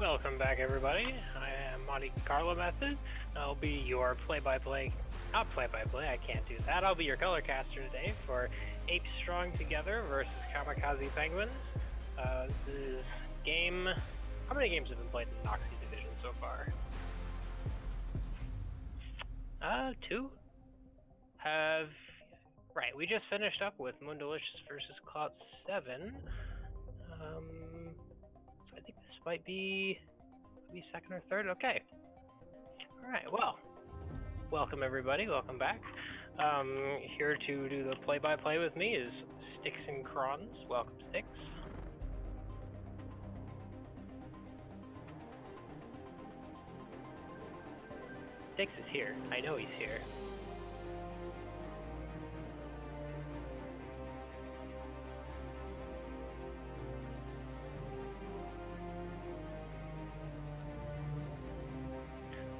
Welcome back, everybody. I am Monte Carlo Method. I'll be your play-by-play, not play-by-play, I can't do that. I'll be your color caster today for Apes Strong Together versus Kamikaze Penguins. This is game... How many games have been played in the Noxie Division so far? 2? Right, we just finished up with Moondalicious versus Cloud 7. So I think this might be second or third. Okay. Alright, well, welcome everybody, welcome back. Here to do the play-by-play with me is Sticks and Crons. Welcome, Sticks. Sticks is here. I know he's here.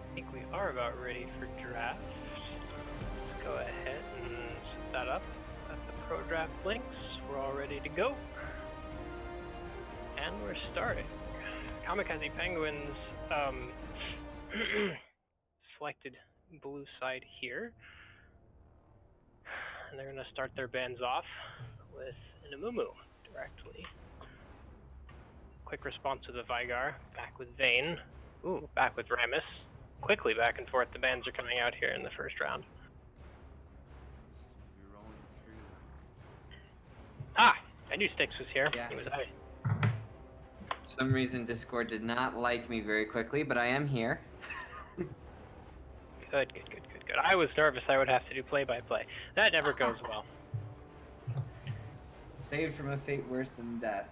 I think we are about ready for draft. Let's go ahead and set that up. Got the pro draft links. We're all ready to go. And we're starting. Kamikaze Penguins selected blue side here. And they're going to start their bands off with an Amumu directly. Quick response to the Vigar. Back with Vayne. Ooh, back with Ramus. Quickly back and forth, the bans are coming out here in the first round. We're rolling through. Ah! I knew Sticks was here. Yeah. He was high. For some reason, Discord did not like me very quickly, but I am here. Good. I was nervous I would have to do play-by-play. That never goes well. Saved from a fate worse than death.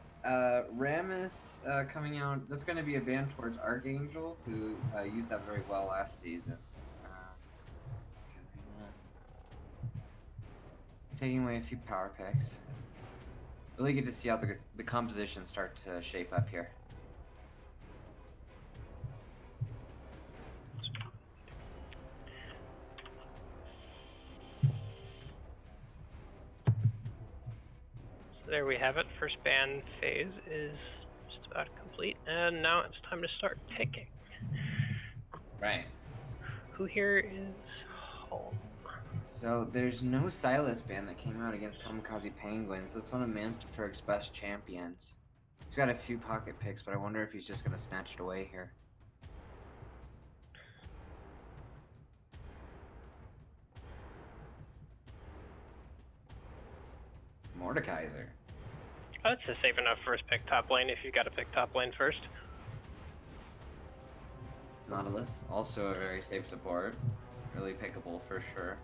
Ramus coming out, that's going to be a ban towards Archangel, who used that very well last season. Taking away a few power picks. Really good to see how the compositions start to shape up here. There we have it. First ban phase is just about complete, and now it's time to start picking. Right. Who here is home? So there's no Silas ban that came out against Kamikaze Penguins. That's one of Mansterferg's best champions. He's got a few pocket picks, but I wonder if he's just going to snatch it away here. Mordekaiser. That's a safe enough first pick top lane if you got to pick top lane first. Nautilus, also a very safe support. Really pickable for sure.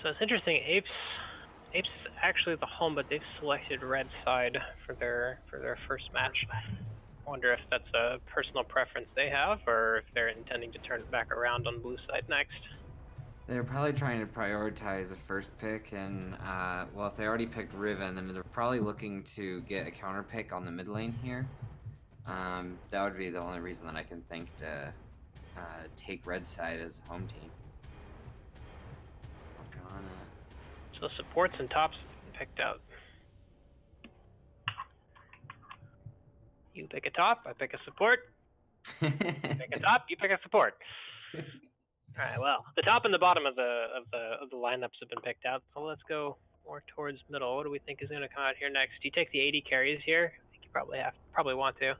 So it's interesting. Apes is actually the home, but they've selected red side for their first match. I wonder if that's a personal preference they have, or if they're intending to turn it back around on blue side next. They're probably trying to prioritize a first pick, and well, if they already picked Riven, then they're probably looking to get a counter pick on the mid lane here. That would be the only reason that I can think to take red side as a home team. So supports and tops picked out. You pick a top, I pick a support. You pick a top, you pick a support. All right. Well, the top and the bottom of the lineups have been picked out. So let's go more towards middle. What do we think is going to come out here next? Do you take the 80 carries here? I think you probably want to.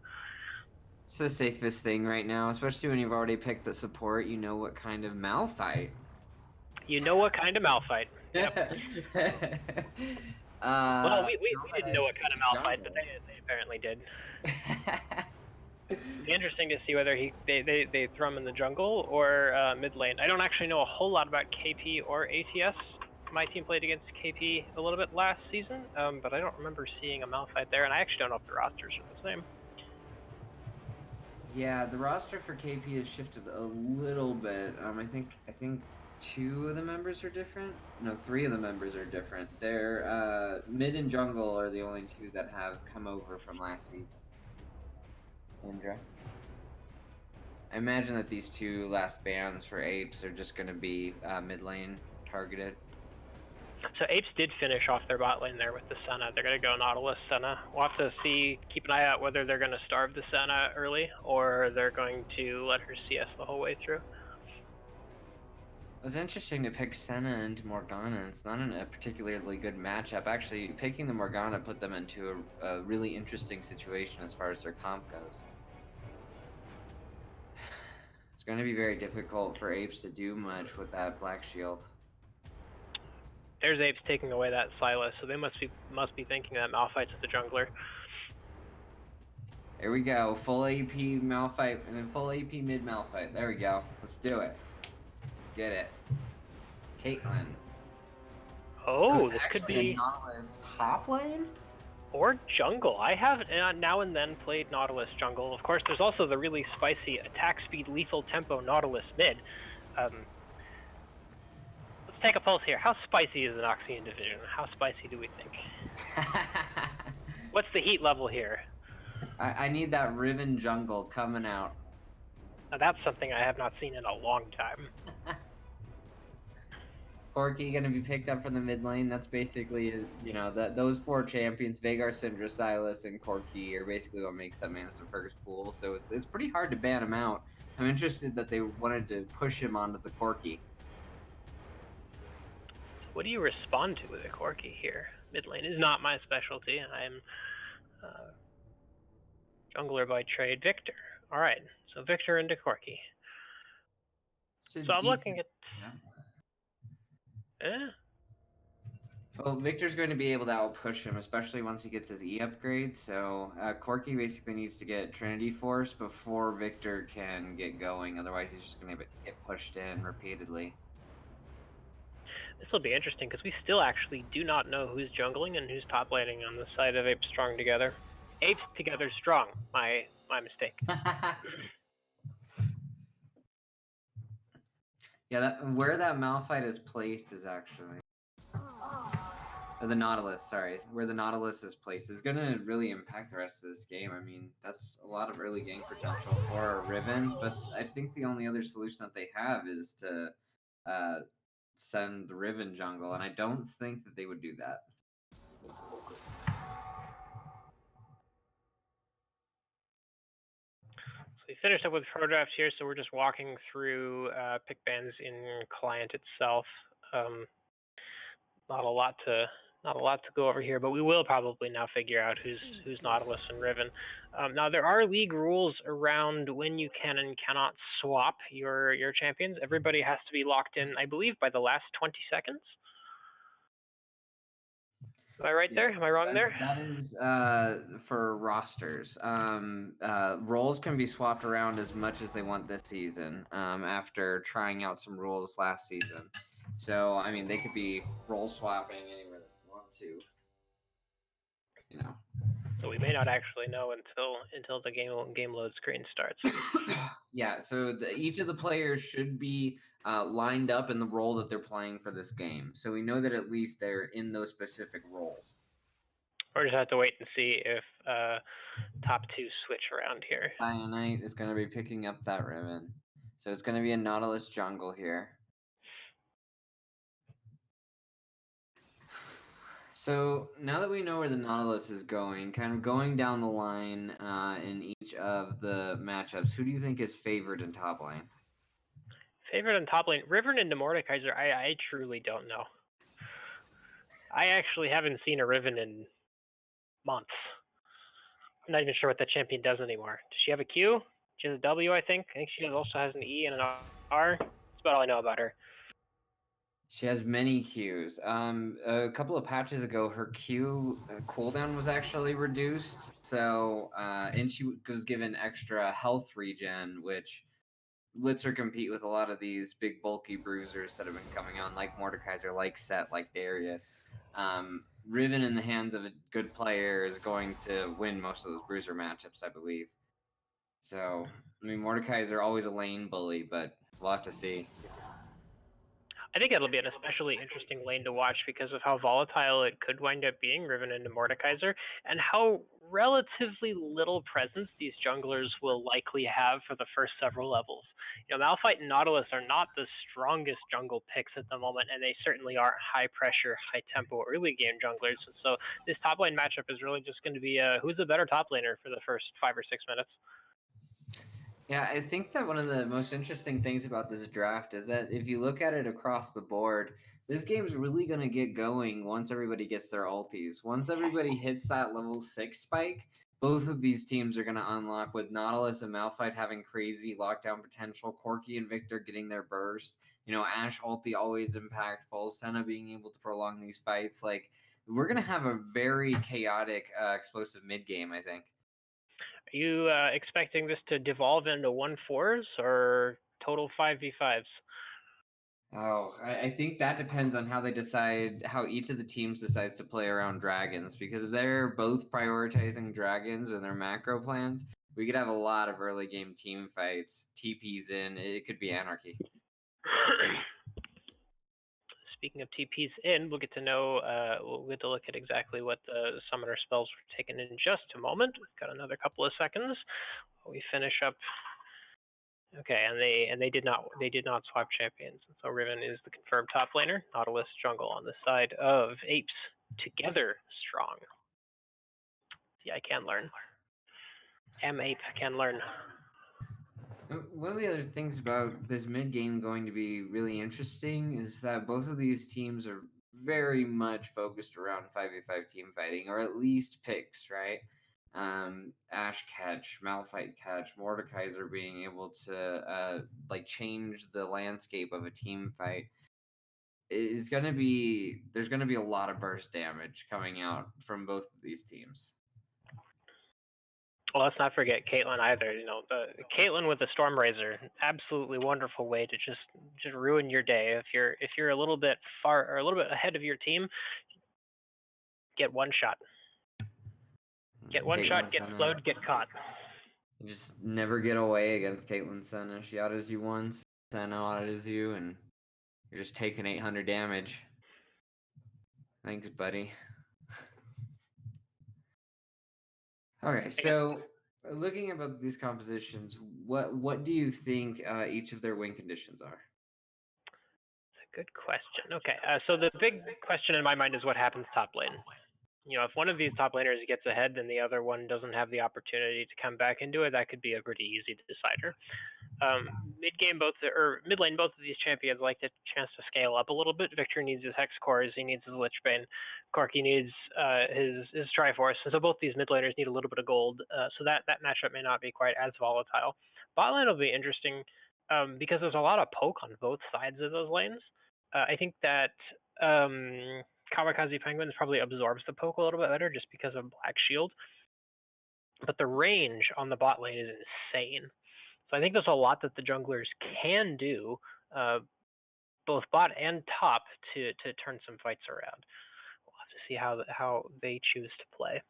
It's the safest thing right now, especially when you've already picked the support. You know what kind of Malphite. You know what kind of Malphite. Yep. Well, we didn't know what kind of Malphite, but they apparently did. It'd be interesting to see whether they throw him in the jungle or mid lane. I don't actually know a whole lot about KP or ATS. My team played against KP a little bit last season, but I don't remember seeing a Malphite there, and I actually don't know if the rosters are the same. Yeah, the roster for KP has shifted a little bit. I think 2 of the members are different. No, 3 of the members are different. They're mid and jungle are the only 2 that have come over from last season. Syndra. I imagine that these 2 last bans for Apes are just going to be mid lane targeted. So Apes did finish off their bot lane there with the Senna. They're going to go Nautilus Senna. We'll have to keep an eye out whether they're going to starve the Senna early or they're going to let her CS the whole way through. It was interesting to pick Senna into Morgana. It's not a particularly good matchup. Actually, picking the Morgana put them into a really interesting situation as far as their comp goes. It's going to be very difficult for Apes to do much with that Black Shield. There's Apes taking away that Sylas, so they must be thinking that Malphite's the jungler. There we go. Full AP Malphite and then full AP mid Malphite. There we go. Let's do it. Let's get it. Caitlyn. Oh, so this could be a Nautilus top lane? Or jungle. I have now and then played Nautilus jungle. Of course, there's also the really spicy attack speed, lethal tempo Nautilus mid. Let's take a pulse here. How spicy is the Noxian division? How spicy do we think? What's the heat level here? I need that Riven jungle coming out. Now, that's something I have not seen in a long time. Corki going to be picked up from the mid lane. That's basically, you know, those four champions, Veigar, Syndra, Sylas, and Corki, are basically what makes that Manas to Fergus pool. So it's pretty hard to ban him out. I'm interested that they wanted to push him onto the Corki. What do you respond to with a Corki here? Mid lane is not my specialty. I'm jungler by trade. Victor. All right, so Victor into Corki. So I'm looking at. Well, Victor's going to be able to outpush him, especially once he gets his E upgrade. So Corki basically needs to get Trinity Force before Victor can get going. Otherwise, he's just going to get pushed in repeatedly. This will be interesting because we still actually do not know who's jungling and who's top laning on the side of Apes Strong Together. Apes Together Strong. My mistake. Yeah, where that Malphite is placed is actually... Or the Nautilus, sorry. Where the Nautilus is placed is going to really impact the rest of this game. I mean, that's a lot of early game potential for Riven, but I think the only other solution that they have is to send the Riven jungle, and I don't think that they would do that. We finished up with pro draft here, so we're just walking through pick bans in client itself. Not a lot to go over here, but we will probably now figure out who's Nautilus and Riven. Now there are league rules around when you can and cannot swap your champions. Everybody has to be locked in, I believe, by the last 20 seconds. Am I right there? Am I wrong there? That is for rosters. Roles can be swapped around as much as they want this season after trying out some rules last season. So, I mean, they could be role swapping anywhere they want to. You know. So we may not actually know until the game load screen starts. Yeah, so each of the players should be lined up in the role that they're playing for this game. So we know that at least they're in those specific roles. We're just have to wait and see if top two switch around here. Cyanite is going to be picking up that Riven. So it's going to be a Nautilus jungle here. So now that we know where the Nautilus is going, kind of going down the line in each of the matchups, who do you think is favored in top lane? Favored in top lane? Riven into Mordekaiser, I truly don't know. I actually haven't seen a Riven in months. I'm not even sure what that champion does anymore. Does she have a Q? She has a W, I think. I think she also has an E and an R. That's about all I know about her. She has many Qs. A couple of patches ago, her Q cooldown was actually reduced. So, and she was given extra health regen, which lets her compete with a lot of these big bulky bruisers that have been coming on, like Mordekaiser, like Set, like Darius. Riven in the hands of a good player is going to win most of those bruiser matchups, I believe. So, I mean, Mordekaiser always a lane bully, but we'll have to see. I think it'll be an especially interesting lane to watch because of how volatile it could wind up being, Riven into Mordekaiser, and how relatively little presence these junglers will likely have for the first several levels. Malphite and Nautilus are not the strongest jungle picks at the moment, and they certainly aren't high pressure, high tempo early game junglers. And so this top lane matchup is really just going to be who's the better top laner for the first 5 or 6 minutes. Yeah, I think that one of the most interesting things about this draft is that if you look at it across the board, this game's really going to get going once everybody gets their ultis. Once everybody hits that level 6 spike, both of these teams are going to unlock, with Nautilus and Malphite having crazy lockdown potential, Corki and Victor getting their burst, Ashe ulti always impactful, Senna being able to prolong these fights. Like, we're going to have a very chaotic, explosive mid game, I think. Are you expecting this to devolve into 1-4s or total 5v5s? Oh, I think that depends on how each of the teams decides to play around dragons. Because if they're both prioritizing dragons in their macro plans, we could have a lot of early game team fights, TPs in. It could be anarchy. Speaking of TPs in, we'll get to look at exactly what the summoner spells were taken in just a moment. We've got another couple of seconds while we finish up. Okay, and they did not swap champions. So Riven is the confirmed top laner. Nautilus jungle on the side of Apes. Together strong. See, I can learn. Ape can learn. One of the other things about this mid game going to be really interesting is that both of these teams are very much focused around 5v5 team fighting, or at least picks, right? Ashe catch, Malphite catch, Mordekaiser being able to change the landscape of a team fight. There's gonna be a lot of burst damage coming out from both of these teams. Well, let's not forget Caitlyn either. The Caitlyn with the Stormrazor, absolutely wonderful way to just ruin your day. If you're a little bit far or a little bit ahead of your team, get one shot. Get one shot, get slowed, get caught. You just never get away against Caitlyn Senna. She autos you once, Senna autos you, and you're just taking 800 damage. Thanks, buddy. Okay, so looking at these compositions, what do you think each of their win conditions are? That's a good question. Okay, so the big question in my mind is what happens top lane. If one of these top laners gets ahead, then the other one doesn't have the opportunity to come back into it. That could be a pretty easy decider. Mid lane, both of these champions like the chance to scale up a little bit. Victor needs his Hex Cores, he needs his Lichbane. Corki needs his Triforce. So both these mid laners need a little bit of gold. So that matchup may not be quite as volatile. Bot lane will be interesting because there's a lot of poke on both sides of those lanes. I think that Kamikaze Penguins probably absorbs the poke a little bit better just because of Black Shield. But the range on the bot lane is insane. So I think there's a lot that the junglers can do, both bot and top, to turn some fights around. We'll have to see how they choose to play.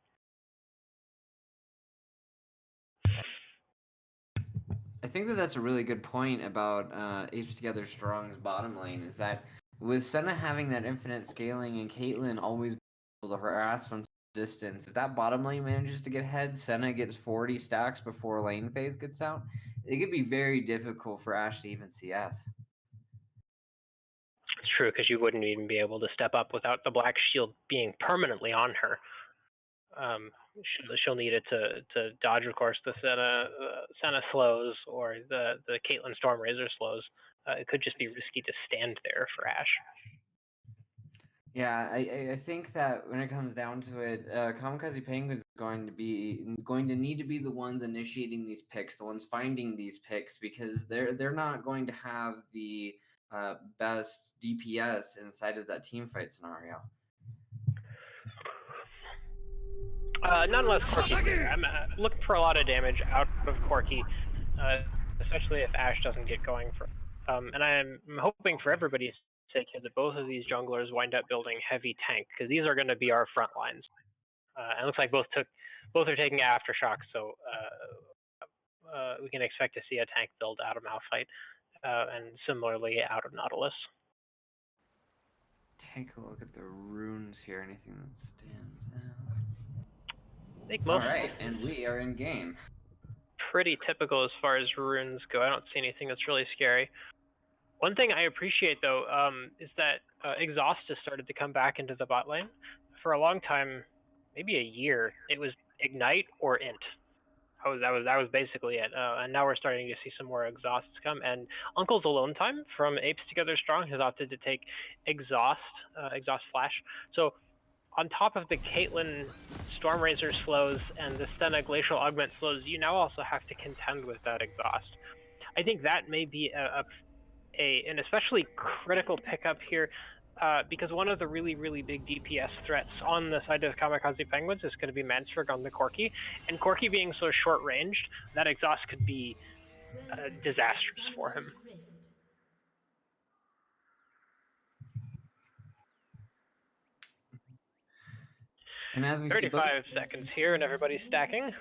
I think that's a really good point about Apes Together Strong's bottom lane, is that with Senna having that infinite scaling and Caitlyn always able to harass from distance, if that bottom lane manages to get ahead, Senna gets 40 stacks before lane phase gets out, it could be very difficult for Ashe to even CS. It's true, because you wouldn't even be able to step up without the Black Shield being permanently on her. She'll need it to dodge, of course, the Senna slows or the Caitlyn Stormrazor slows. It could just be risky to stand there for Ashe. Yeah, I think that when it comes down to it, Kamikaze Penguins is going to need to be the ones initiating these picks, the ones finding these picks, because they're not going to have the best DPS inside of that team fight scenario. Not unless Corki's there. I'm looking for a lot of damage out of Corki, especially if Ashe doesn't get going. And I'm hoping for everybody's sake that both of these junglers wind up building heavy tank, because these are going to be our front lines. It looks like both are taking aftershock, so we can expect to see a tank build out of Malphite, and similarly out of Nautilus. take a look at the runes here. Anything that stands out? I think most Alright, and we are in game. pretty typical as far as runes go. I don't see anything that's really scary. One thing I appreciate though is that exhaust has started to come back into the bot lane. For a long time, maybe a year, it was ignite or int. That was basically it. And now we're starting to see some more exhausts come. And Uncle's Alone Time from Apes Together Strong has opted to take exhaust flash. So on top of the Caitlyn Stormrazor slows and the Stena Glacial Augment slows, you now also have to contend with that exhaust. I think that may be an especially critical pickup here, because one of the really big DPS threats on the side of Kamikaze Penguins is going to be Mansford on the Corki, and Corki being so short ranged, that exhaust could be disastrous for him. And as we 35 seconds here, and everybody's stacking.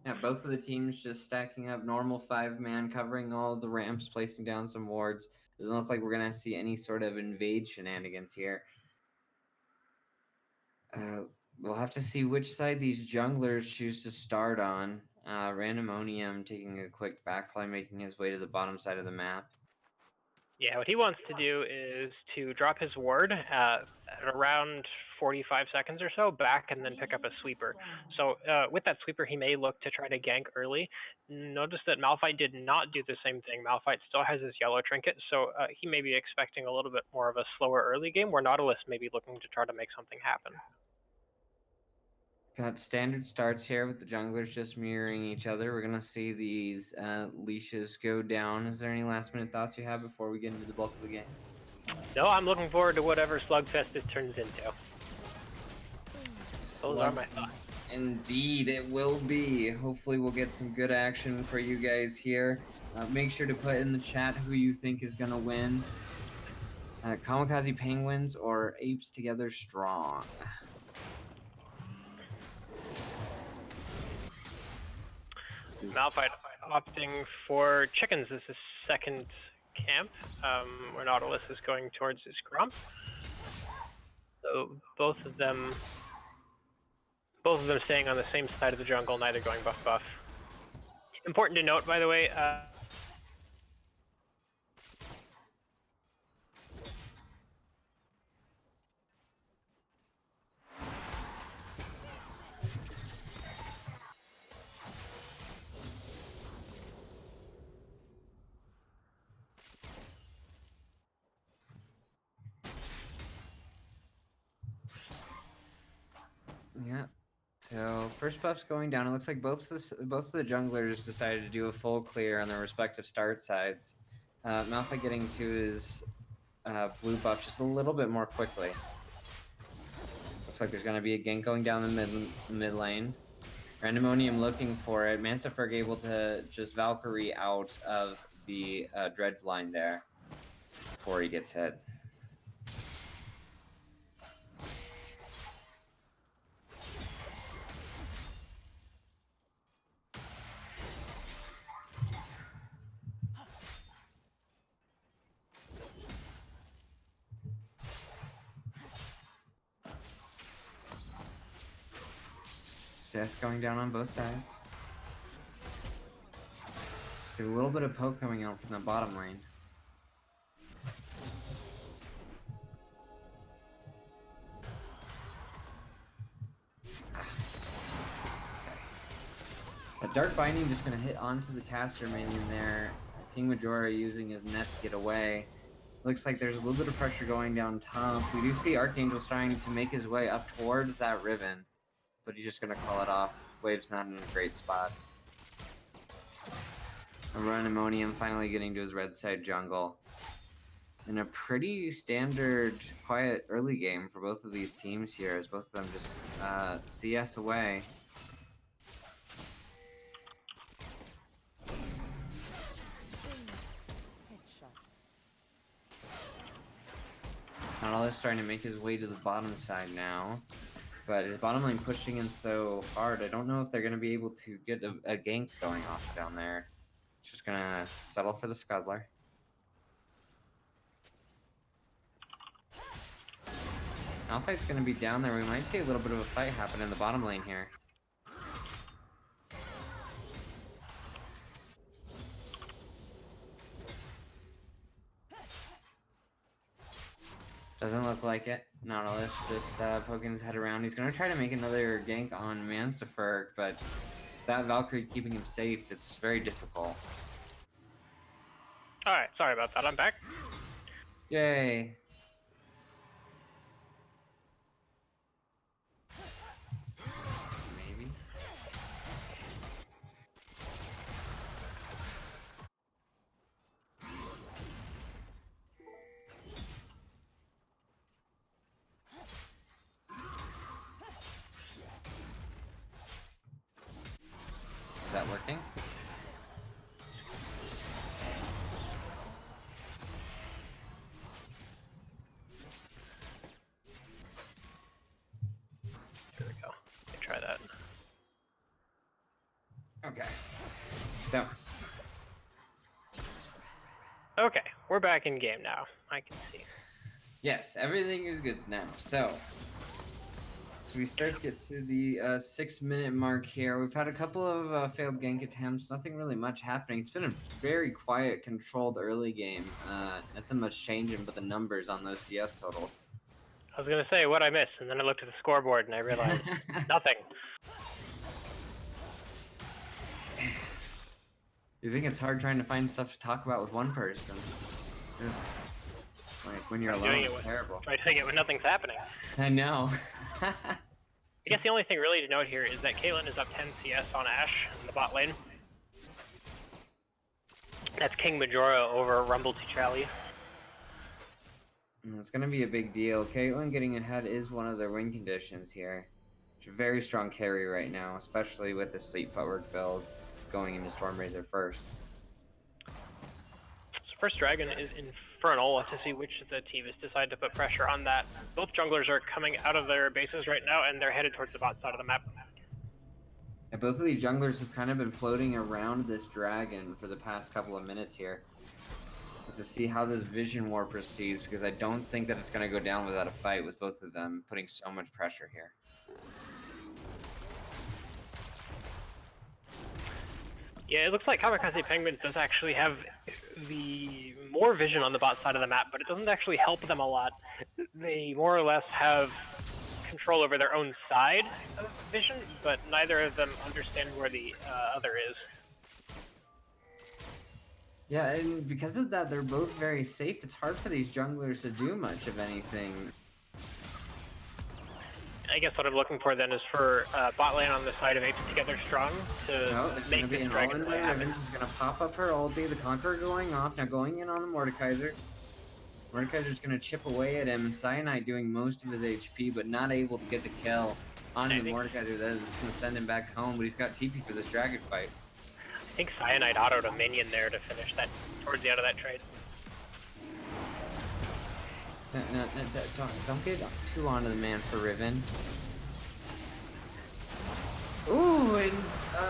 Yeah, both of the teams just stacking up normal 5-man, covering all the ramps, placing down some wards. Doesn't look like we're going to see any sort of invade shenanigans here. We'll have to see which side these junglers choose to start on. Randomonium taking a quick backplay, making his way to the bottom side of the map. Yeah, what he wants to do is to drop his ward at around 45 seconds or so back and then pick up a sweeper. So with that sweeper, he may look to try to gank early. Notice that Malphite did not do the same thing. Malphite still has his yellow trinket, so he may be expecting a little bit more of a slower early game where Nautilus may be looking to try to make something happen. Got standard starts here with the junglers just mirroring each other. We're going to see these leashes go down. Is there any last minute thoughts you have before we get into the bulk of the game? No, I'm looking forward to whatever Slugfest this turns into. Those are my thoughts. Indeed, it will be. Hopefully we'll get some good action for you guys here. Make sure to put in the chat who you think is going to win. Kamikaze Penguins or Apes Together Strong? Malphite opting for chickens as his second camp, where Nautilus is going towards his Grump. So both of them staying on the same side of the jungle, neither going buff. Important to note, by the way, Yeah. So first buff's going down. It looks like both of the junglers decided to do a full clear on their respective start sides. Malphite getting to his blue buff just a little bit more quickly. Looks like there's going to be a gank going down the mid lane. Randomonium looking for it. Manstaferg able to just Valkyrie out of the dredge line there before he gets hit. CS going down on both sides. So a little bit of poke coming out from the bottom lane. A Dark Binding just going to hit onto the caster minion there. King Majora using his net to get away. Looks like there's a little bit of pressure going down top. We do see Archangel starting to make his way up towards that ribbon, but he's just going to call it off. Wave's not in a great spot. Randomonium finally getting to his red side jungle. In a pretty standard, quiet early game for both of these teams here, as both of them just CS away. Nautilus starting to make his way to the bottom side now, but his bottom lane pushing in so hard, I don't know if they're going to be able to get a gank going off down there. It's just going to settle for the Scuddler. Malphite's gonna be down there. We might see a little bit of a fight happen in the bottom lane here. Doesn't look like it. Nautilus just poking his head around. He's gonna try to make another gank on Mansterferg, but that Valkyrie keeping him safe, it's very difficult. Alright, sorry about that. I'm back. Yay. Maybe. Is that working? There we go. Let me try that. Okay. That was... Okay, we're back in game now. I can see. Yes, everything is good now. So we start to get to the 6-minute mark here. We've had a couple of failed gank attempts. Nothing really much happening. It's been a very quiet, controlled early game. Nothing much changing but the numbers on those CS totals. I was gonna say what I missed, and then I looked at the scoreboard and I realized nothing. You think it's hard trying to find stuff to talk about with one person? Like when you're alone, it's terrible. Try doing it when nothing's happening. I know. I guess the only thing really to note here is that Caitlyn is up 10 CS on Ashe in the bot lane. That's King Majora over Rumble T'Challa. It's going to be a big deal. Caitlyn getting ahead is one of their win conditions here. She's a very strong carry right now, especially with this Fleet Footwork build going into Stormrazor first. So first Dragon is Infernal. Let's see which of the team has decided to put pressure on that. Both junglers are coming out of their bases right now, and they're headed towards the bot side of the map. Yeah, both of these junglers have kind of been floating around this dragon for the past couple of minutes here. To see how this vision war proceeds, because I don't think that it's going to go down without a fight with both of them putting so much pressure here. Yeah, it looks like Kamikaze Penguins does actually have the more vision on the bot side of the map, but it doesn't actually help them a lot. They more or less have control over their own side of vision, but neither of them understand where the other is. Yeah, and because of that, they're both very safe. It's hard for these junglers to do much of anything. I guess what I'm looking for then is for bot lane on the side of Apes Together Strong to make this dragon play happen. She's going to pop up her ulti, the Conqueror going off, now going in on the Mordekaiser. Mordekaiser's going to chip away at him, Cyanide doing most of his HP, but not able to get the kill on the Mordekaiser. That is going to send him back home, but he's got TP for this dragon fight. I think Cyanide autoed a minion there to finish that towards the end of that trade. Don't get too onto the man for Riven. Ooh, and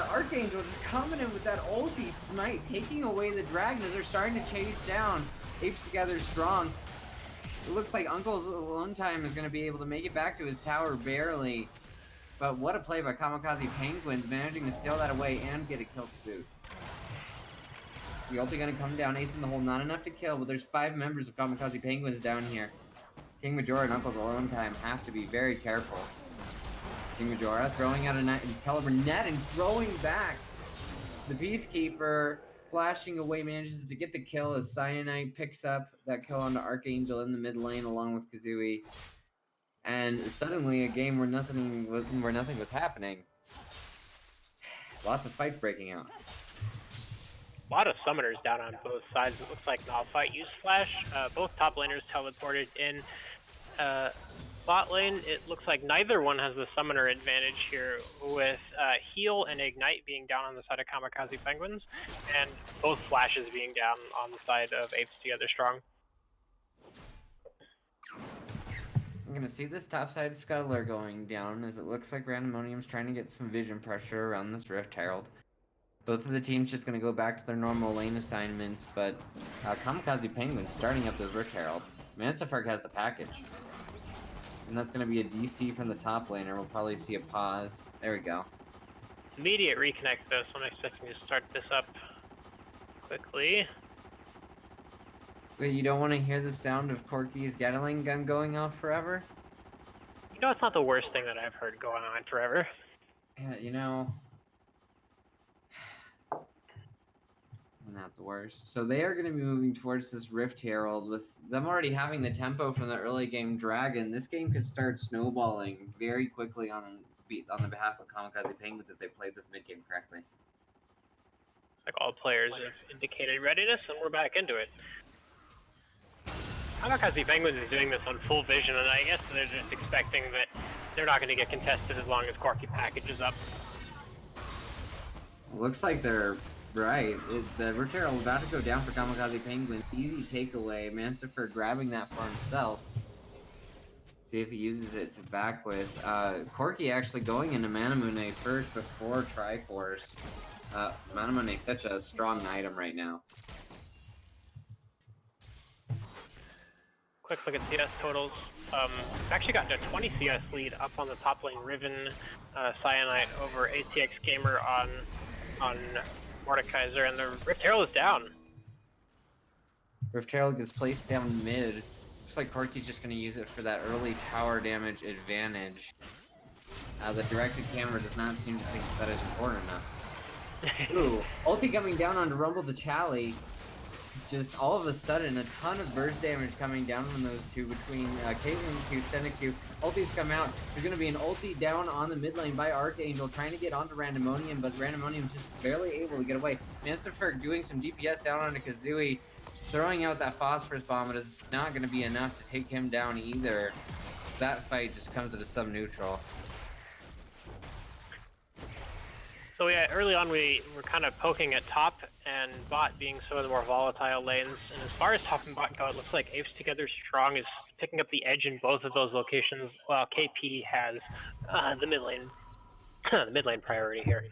Archangel just coming in with that ulti smite, taking away the dragon as they're starting to chase down Apes Together Strong. It looks like Uncle's Alone Time is going to be able to make it back to his tower barely. But what a play by Kamikaze Penguins, managing to steal that away and get a kill to boot. The ulti gonna come down, ace in the hole, not enough to kill, but there's 5 members of Kamikaze Penguins down here. King Majora and Uncle's Alone Time have to be very careful. King Majora throwing out a caliber net and throwing back. The Peacekeeper flashing away manages to get the kill as Cyanide picks up that kill onto Archangel in the mid lane along with Kazooie. And suddenly a game where nothing was happening. Lots of fights breaking out. A lot of summoners down on both sides. It looks like Malphite used Flash. Both top laners teleported in. Bot lane, it looks like neither one has the summoner advantage here, with Heal and Ignite being down on the side of Kamikaze Penguins, and both Flashes being down on the side of Apes Together Strong. I'm gonna see this topside scuttler going down as it looks like Randomonium's trying to get some vision pressure around this Rift Herald. Both of the teams just gonna go back to their normal lane assignments, but Kamikaze Penguins starting up this Rift Herald. Mansterferg has the package. And that's going to be a DC from the top laner. We'll probably see a pause. There we go. Immediate reconnect though, so I'm expecting to start this up quickly. Wait, you don't want to hear the sound of Corky's Gatling gun going off forever? You know, it's not the worst thing that I've heard going on forever. Yeah, you know... Not the worst. So they are going to be moving towards this Rift Herald. With them already having the tempo from the early game Dragon, this game could start snowballing very quickly on the behalf of Kamikaze Penguins if they played this mid game correctly. Like all players have indicated readiness, and we're back into it. Kamikaze Penguins is doing this on full vision, and I guess they're just expecting that they're not going to get contested as long as Corky packages up. Looks like they're right. The Rift Herald about to go down for Kamikaze Penguins. Easy takeaway. Manstifer grabbing that for himself. See if he uses it to back with. Corky actually going into Manamune first before Triforce. Manamune is such a strong item right now. Quick look at CS totals. Actually got a 20 CS lead up on the top lane. Riven, Cyanide over ATX Gamer on Mordekaiser, and the Rift Herald is down. Rift Herald gets placed down mid. Looks like Corky's just going to use it for that early tower damage advantage. The directed camera does not seem to think that is important enough. Ooh, ulti coming down onto Rumble the Chally. Just all of a sudden, a ton of burst damage coming down from those two between Caitlyn Q, Senna Q. Ultis come out. There's going to be an ulti down on the mid lane by Archangel trying to get onto Randomonium, but Randomonium's just barely able to get away. Mansterferg doing some DPS down onto Kazooie, throwing out that Phosphorus Bomb, but it's not going to be enough to take him down either. That fight just comes at a sub-neutral. So yeah, early on we were kind of poking at top and bot being some of the more volatile lanes. And as far as top and bot go, it looks like Apes Together Strong is picking up the edge in both of those locations, while KP has the mid lane, the mid lane priority here.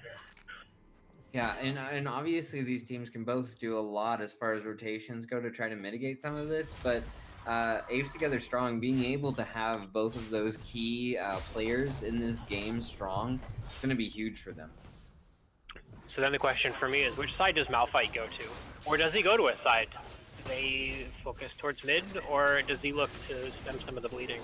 Yeah, and obviously these teams can both do a lot as far as rotations go to try to mitigate some of this, but Apes Together Strong, being able to have both of those key players in this game strong is going to be huge for them. So then the question for me is, which side does Malphite go to? Or does he go to a side? Do they focus towards mid, or does he look to stem some of the bleeding?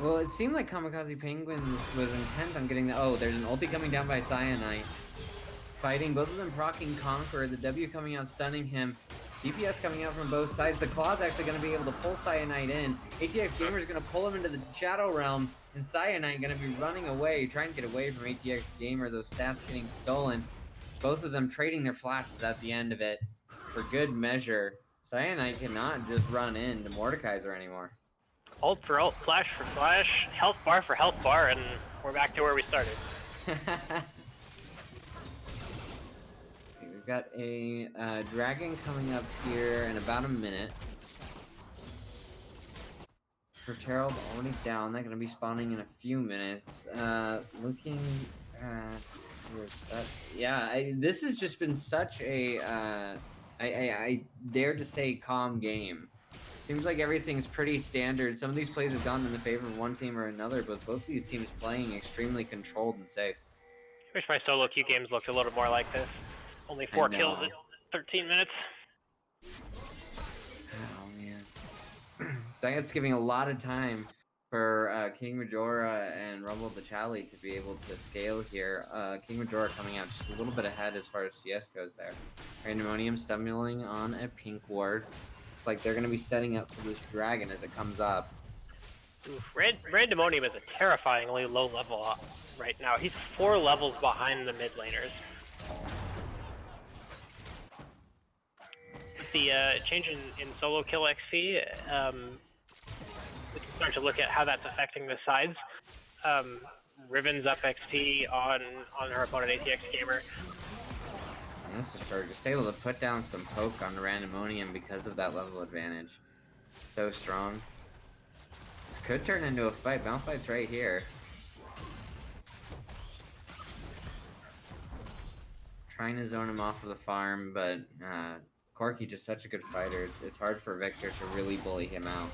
Well, it seemed like Kamikaze Penguins was intent on getting the... Oh, there's an ulti coming down by Cyanide. Fighting, both of them proccing Conqueror, the W coming out stunning him. DPS coming out from both sides. The Claw's actually going to be able to pull Cyanide in. ATX Gamer is going to pull him into the Shadow Realm, and Cyanide going to be running away, trying to get away from ATX Gamer. Those stats getting stolen. Both of them trading their flashes at the end of it for good measure. Cyanide cannot just run into Mordekaiser anymore. Ult for ult, flash for flash, health bar for health bar, and we're back to where we started. We've got a dragon coming up here in about a minute. Rift Herald already down. They're going to be spawning in a few minutes. Looking at... yeah, this has just been such a... I dare to say calm game. Seems like everything's pretty standard. Some of these plays have gone in the favor of one team or another, but both these teams playing extremely controlled and safe. I wish my solo queue games looked a little more like this. Only 4 kills in 13 minutes. Oh, man. That's giving a lot of time for King Majora and Rumble the Chally to be able to scale here. King Majora coming out just a little bit ahead as far as CS goes there. Randomonium stumbling on a pink ward. Looks like they're going to be setting up for this dragon as it comes up. Oof, Randomonium is a terrifyingly low level right now. He's 4 levels behind the mid laners. With the change in solo kill XP, we can start to look at how that's affecting the sides. Riven's up XP on her opponent ATX Gamer. Just able to put down some poke on the Randomonium because of that level advantage. So strong. This could turn into a fight. Malphite's right here. Trying to zone him off of the farm, but Corky just such a good fighter. It's hard for Victor to really bully him out.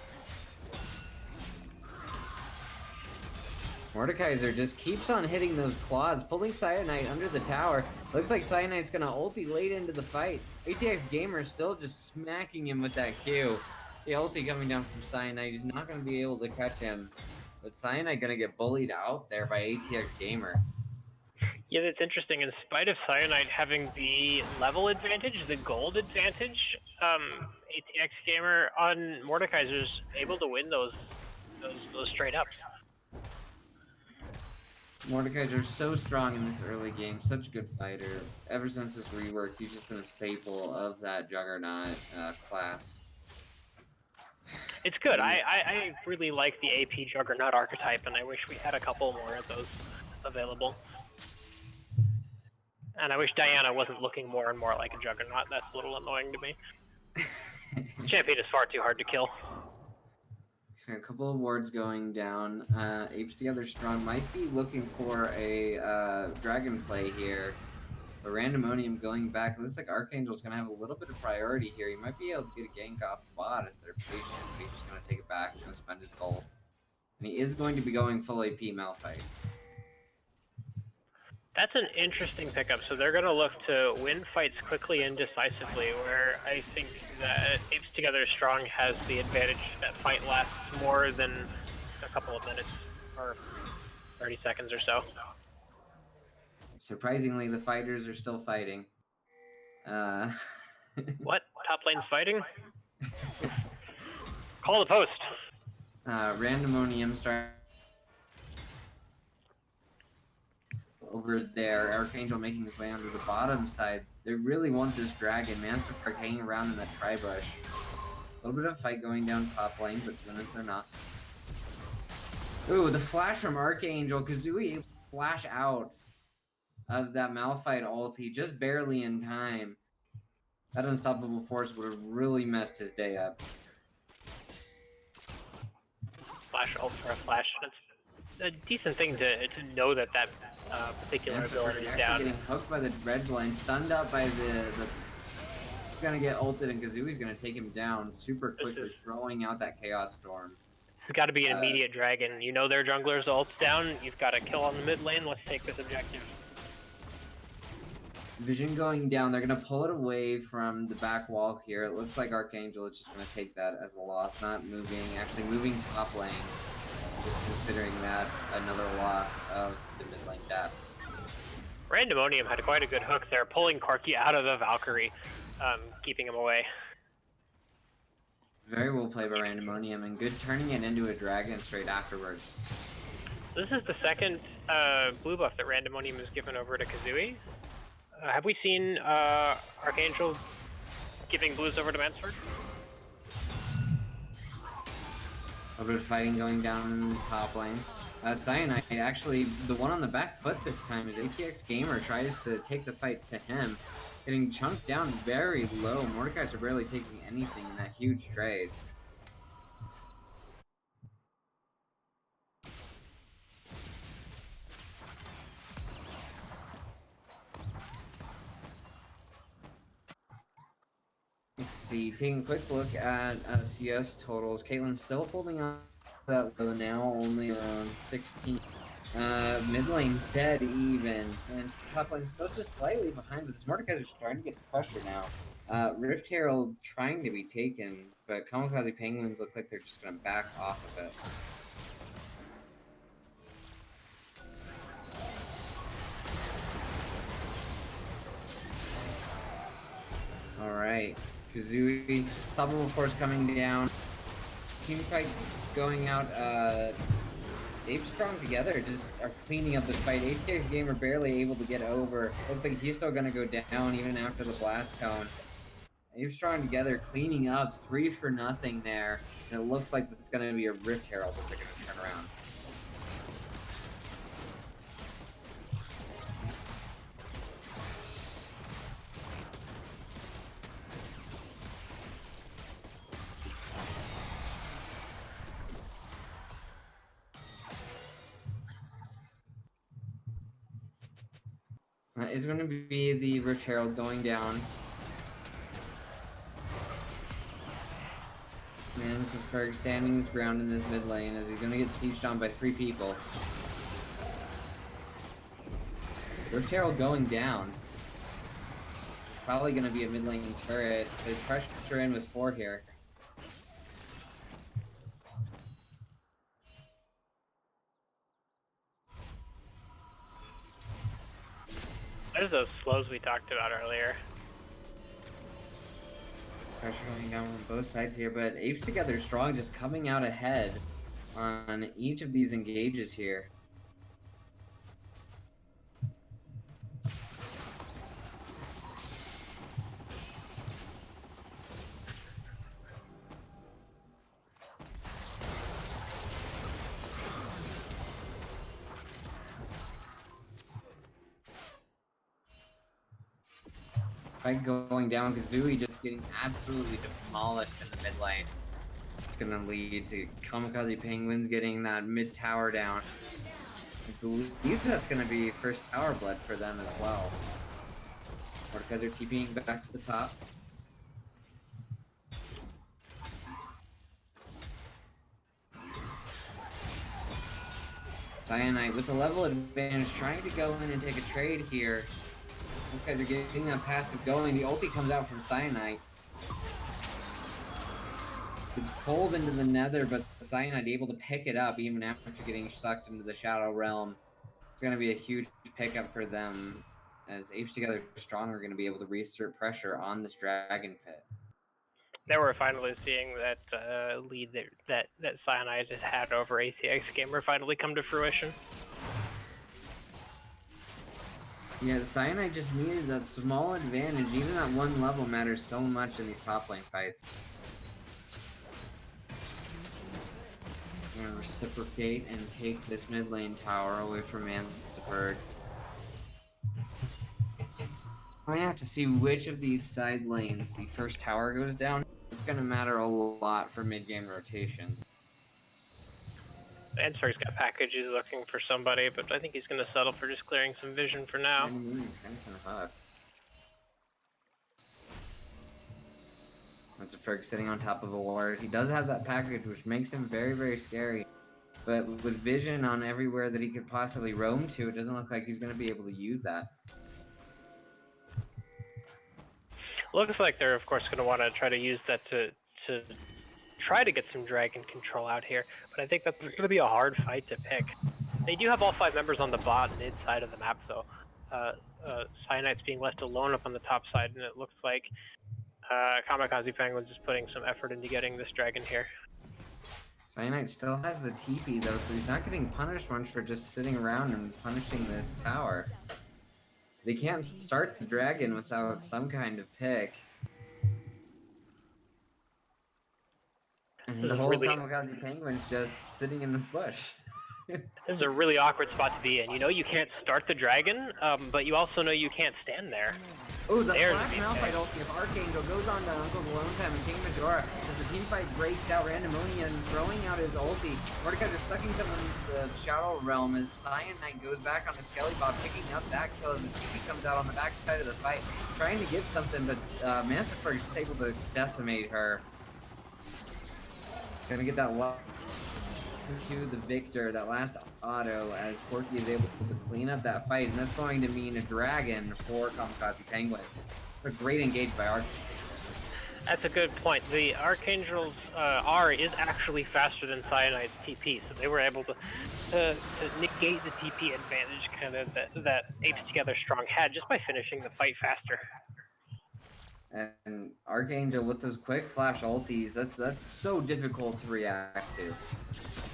Mordekaiser just keeps on hitting those claws, pulling Cyanide under the tower. Looks like Cyanide's gonna ulti late into the fight. ATX Gamer still just smacking him with that Q. The ulti coming down from Cyanide, he's not gonna be able to catch him. But Cyanide gonna get bullied out there by ATX Gamer. Yeah, that's interesting. In spite of Cyanide having the level advantage, the gold advantage, ATX Gamer on Mordekaiser's able to win those straight ups. Mordekaiser's so strong in this early game, such a good fighter. Ever since his rework, he's just been a staple of that Juggernaut class. It's good. I really like the AP Juggernaut archetype, and I wish we had a couple more of those available. And I wish Diana wasn't looking more and more like a Juggernaut. That's a little annoying to me. Champion is far too hard to kill. A couple of wards going down. Apes Together Strong might be looking for a dragon play here. But Randomonium going back. Looks like Archangel's going to have a little bit of priority here. He might be able to get a gank off bot if they're patient. He's just going to take it back. He's going to spend his gold. And he is going to be going full AP Malphite. That's an interesting pickup. So they're going to look to win fights quickly and decisively, where I think that Apes Together Strong has the advantage that fight lasts more than a couple of minutes or 30 seconds or so. Surprisingly, the fighters are still fighting. What? Top lane's fighting? Call the post. Randomonium starting over there. Archangel making his way onto the bottom side. They really want this dragon. Masterpark hanging around in that tri-bush. A little bit of fight going down top lane, but to be honest, they're not. Ooh, the flash from Archangel. Kazooie flash out of that Malphite ulti just barely in time. That unstoppable force would have really messed his day up. Flash ult for a flash. That's a decent thing to know that particular ability is down. Getting hooked by the red blind, stunned up by the he's gonna get ulted, and Kazooie's gonna take him down super quickly, throwing out that Chaos Storm. It's got to be an immediate dragon. You know their jungler's ult's down. You've got to kill on the mid lane. Let's take this objective. Vision going down. They're gonna pull it away from the back wall here. It looks like Archangel is just gonna take that as a loss, not moving. Actually moving top lane. Just considering that another loss of the mid lane death. Randomonium had quite a good hook there, pulling Corki out of the Valkyrie, keeping him away. Very well played by Randomonium, and good turning it into a dragon straight afterwards. This is the second blue buff that Randomonium has given over to Kazooie. Have we seen Archangel giving blues over to Mansford? A little bit of fighting going down in the top lane. Cyanide, actually, the one on the back foot this time is ATX Gamer tries to take the fight to him. Getting chunked down very low. Mordekaiser barely taking anything in that huge trade. Let's see, taking a quick look at CS totals. Caitlin's still holding on to that low now, only around 16. Mid lane dead even, and top lane still just slightly behind, but Mordekaiser's starting to get the pressure now. Rift Herald trying to be taken, but Kamikaze Penguins look like they're just going to back off of it. Alright, Kazooie, Unstoppable Force coming down. Team fight going out, Apes Strong together just are cleaning up this fight. HK's Gamer barely able to get over. Looks like he's still going to go down even after the blast cone. Apes Strong together cleaning up 3-for-0 there. And it looks like it's going to be a Rift Herald that they're going to turn around. Is going to be the Rift Herald going down. Ferg standing his ground in this mid lane as he's going to get sieged on by 3 people. Rift Herald going down. Probably going to be a mid lane turret. There's pressure in with 4 here. There's those slows we talked about earlier. Pressure going down from both sides here, but Apes Together Strong just coming out ahead on each of these engages here. Fight going down, Kazooie just getting absolutely demolished in the mid lane. It's going to lead to Kamikaze Penguins getting that mid tower down. I believe that's going to be first tower blood for them as well. Because they're TPing back to the top. Cyanide with the level advantage trying to go in and take a trade here. Okay, they're getting that passive going. The ulti comes out from Cyanide. It's pulled into the nether, but Cyanide able to pick it up even after getting sucked into the Shadow Realm. It's going to be a huge pickup for them, as Apes Together Strong are going to be able to reassert pressure on this Dragon Pit. Now we're finally seeing that lead that Cyanide has had over ACX Gamer finally come to fruition. Yeah, the Cyanide just needed that small advantage. Even that one level matters so much in these top lane fights. I'm gonna reciprocate and take this mid lane tower away from Manstaford. I have to see which of these side lanes the first tower goes down. It's gonna matter a lot for mid game rotations. Answer's got packages looking for somebody, but I think he's going to settle for just clearing some vision for now. That's a Ferg sitting on top of a ward. He does have that package, which makes him very, very scary. But with vision on everywhere that he could possibly roam to, it doesn't look like he's going to be able to use that. Looks like they're, of course, going to want to try to use that to try to get some dragon control out here, but I think that's going to be a hard fight to pick. They do have all 5 members on the bot mid side of the map, though. Cyanide's being left alone up on the top side, and it looks like Kamikaze Penguins is putting some effort into getting this dragon here. Cyanide still has the TP, though, so he's not getting punished much for just sitting around and punishing this tower. They can't start the dragon without some kind of pick. And the whole Kamikaze Penguin's just sitting in this bush. This is a really awkward spot to be in. You know you can't start the dragon, but you also know you can't stand there. Oh, the Flash Malphite ulti of Archangel goes on to Uncle's Alone Time and King Majora as the team fight breaks out. Randomonia throwing out his ulti. Mordekaiser sucking someone into the Shadow Realm as Cyanide goes back on his Skelly Bot, picking up that kill as the TP comes out on the backside of the fight, trying to get something, but Masterfurg is just able to decimate her. Gonna get that to the victor, that last auto, as Corky is able to clean up that fight, and that's going to mean a dragon for Kamikaze Penguins. A great engage by Archangel. That's a good point. The Archangel's R is actually faster than Cyanide's TP, so they were able to negate the TP advantage kind of that Apes Together Strong had just by finishing the fight faster. And Archangel with those quick flash ultis, that's so difficult to react to.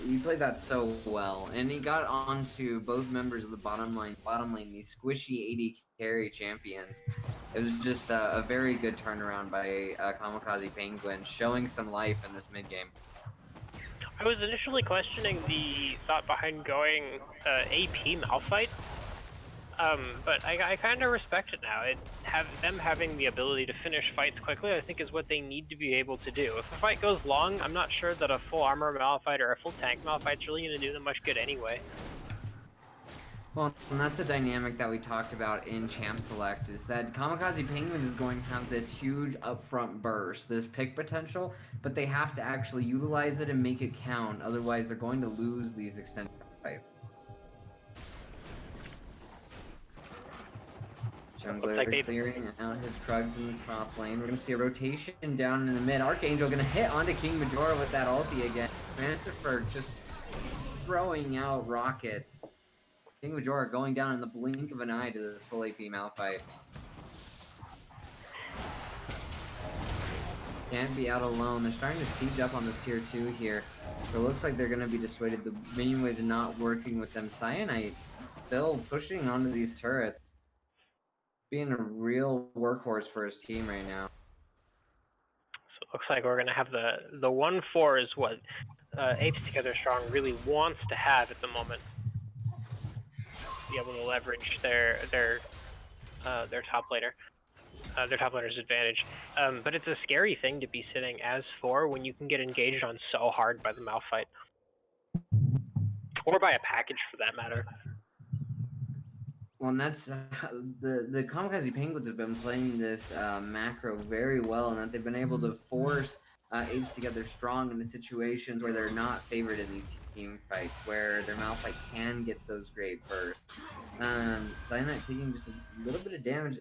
He played that so well, and he got onto both members of the bottom lane, these squishy AD carry champions. It was just a very good turnaround by Kamikaze Penguin, showing some life in this mid game. I was initially questioning the thought behind going AP Malphite. But I kind of respect it now. Them having the ability to finish fights quickly, I think, is what they need to be able to do. If the fight goes long, I'm not sure that a full armor Malphite or a full tank Malphite's really going to do them much good anyway. Well, and that's the dynamic that we talked about in Champ Select, is that Kamikaze Penguins is going to have this huge upfront burst, this pick potential, but they have to actually utilize it and make it count, otherwise they're going to lose these extended fights. Jungler like clearing out his Krugs in the top lane. We're gonna see a rotation down in the mid. Archangel gonna hit onto King Majora with that ulti again. Mansterberg just throwing out rockets. King Majora going down in the blink of an eye to this full AP Malphite. Can't be out alone. They're starting to siege up on this tier 2 here. It looks like they're going to be dissuaded the main way to not working with them. Cyanite still pushing onto these turrets. Being a real workhorse for his team right now. So it looks like we're going to have the 1-4 is what Apes Together Strong really wants to have at the moment. Be able to leverage their top laner. Their top laner's advantage. But it's a scary thing to be sitting as 4 when you can get engaged on so hard by the Malphite. Or by a package for that matter. Well, and that's the Kamikaze Penguins have been playing this macro very well, and that they've been able to force Apes Together Strong into situations where they're not favored in these team fights, where their Malphite can get those great bursts. Cyanite taking just a little bit of damage.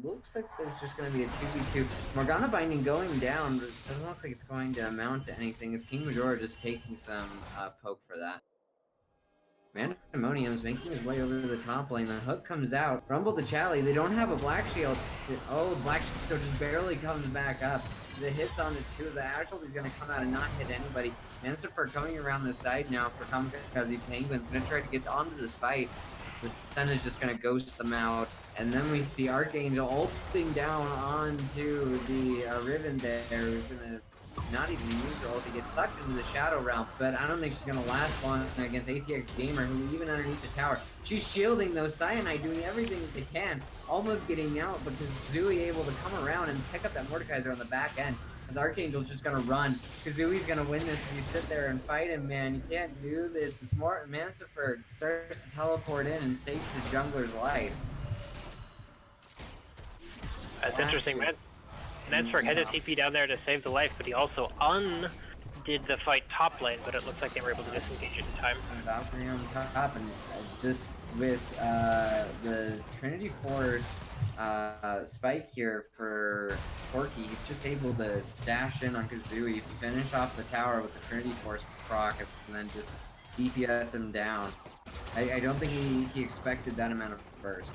Looks like there's just going to be a 2v2. Morgana Binding going down, but it doesn't look like it's going to amount to anything, as King Majora just taking some poke for that. Mandemonium's making his way over to the top lane. The hook comes out. Rumble the Chally. They don't have a Black Shield. Oh, Black Shield just barely comes back up. The hits on the 2. The Ashel is going to come out and not hit anybody. Mansterfer coming around the side now for Kamikaze Penguins. Going to try to get onto this fight. The Senna's just going to ghost them out. And then we see Archangel ulting down onto the Riven there. Who's going to not even use her ult to get sucked into the Shadow Realm, but I don't think she's going to last long against ATX Gamer, who even underneath the tower, she's shielding those Cyanide, doing everything that they can, almost getting out, because Kazooie able to come around and pick up that Mordekaiser on the back end, as Archangel's just going to run. Kazooie's going to win this if you sit there and fight him, man. You can't do this. It's more Mansterfer starts to teleport in and saves the jungler's life. That's interesting, man. Mansterfer had to TP down there to save the life, but he also undid the fight top lane, but it looks like they were able to disengage in time. Valkyrie on top, and just with the Trinity Force spike here for Corki, he's just able to dash in on Kazooie, finish off the tower with the Trinity Force proc, and then just DPS him down. I don't think he expected that amount of burst.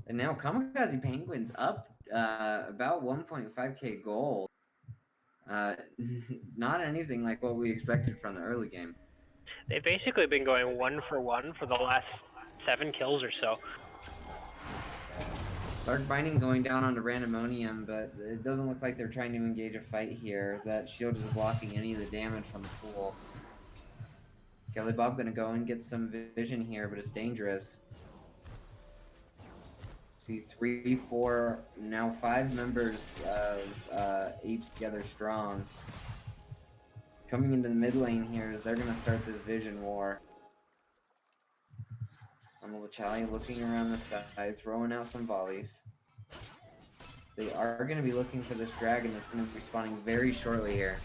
And now Kamikaze Penguins up about 1.5k gold. Not anything like what we expected from the early game. They've basically been going 1-for-1 for the last 7 kills or so. Dark Binding going down onto Randomonium, but it doesn't look like they're trying to engage a fight here. That shield is blocking any of the damage from the pool. Skelly Bob gonna go and get some vision here, but it's dangerous. See 3, 4, now 5 members of Apes Together Strong. Coming into the mid lane here, they're going to start this vision war. Chally looking around the side, throwing out some volleys. They are going to be looking for this dragon that's going to be spawning very shortly here.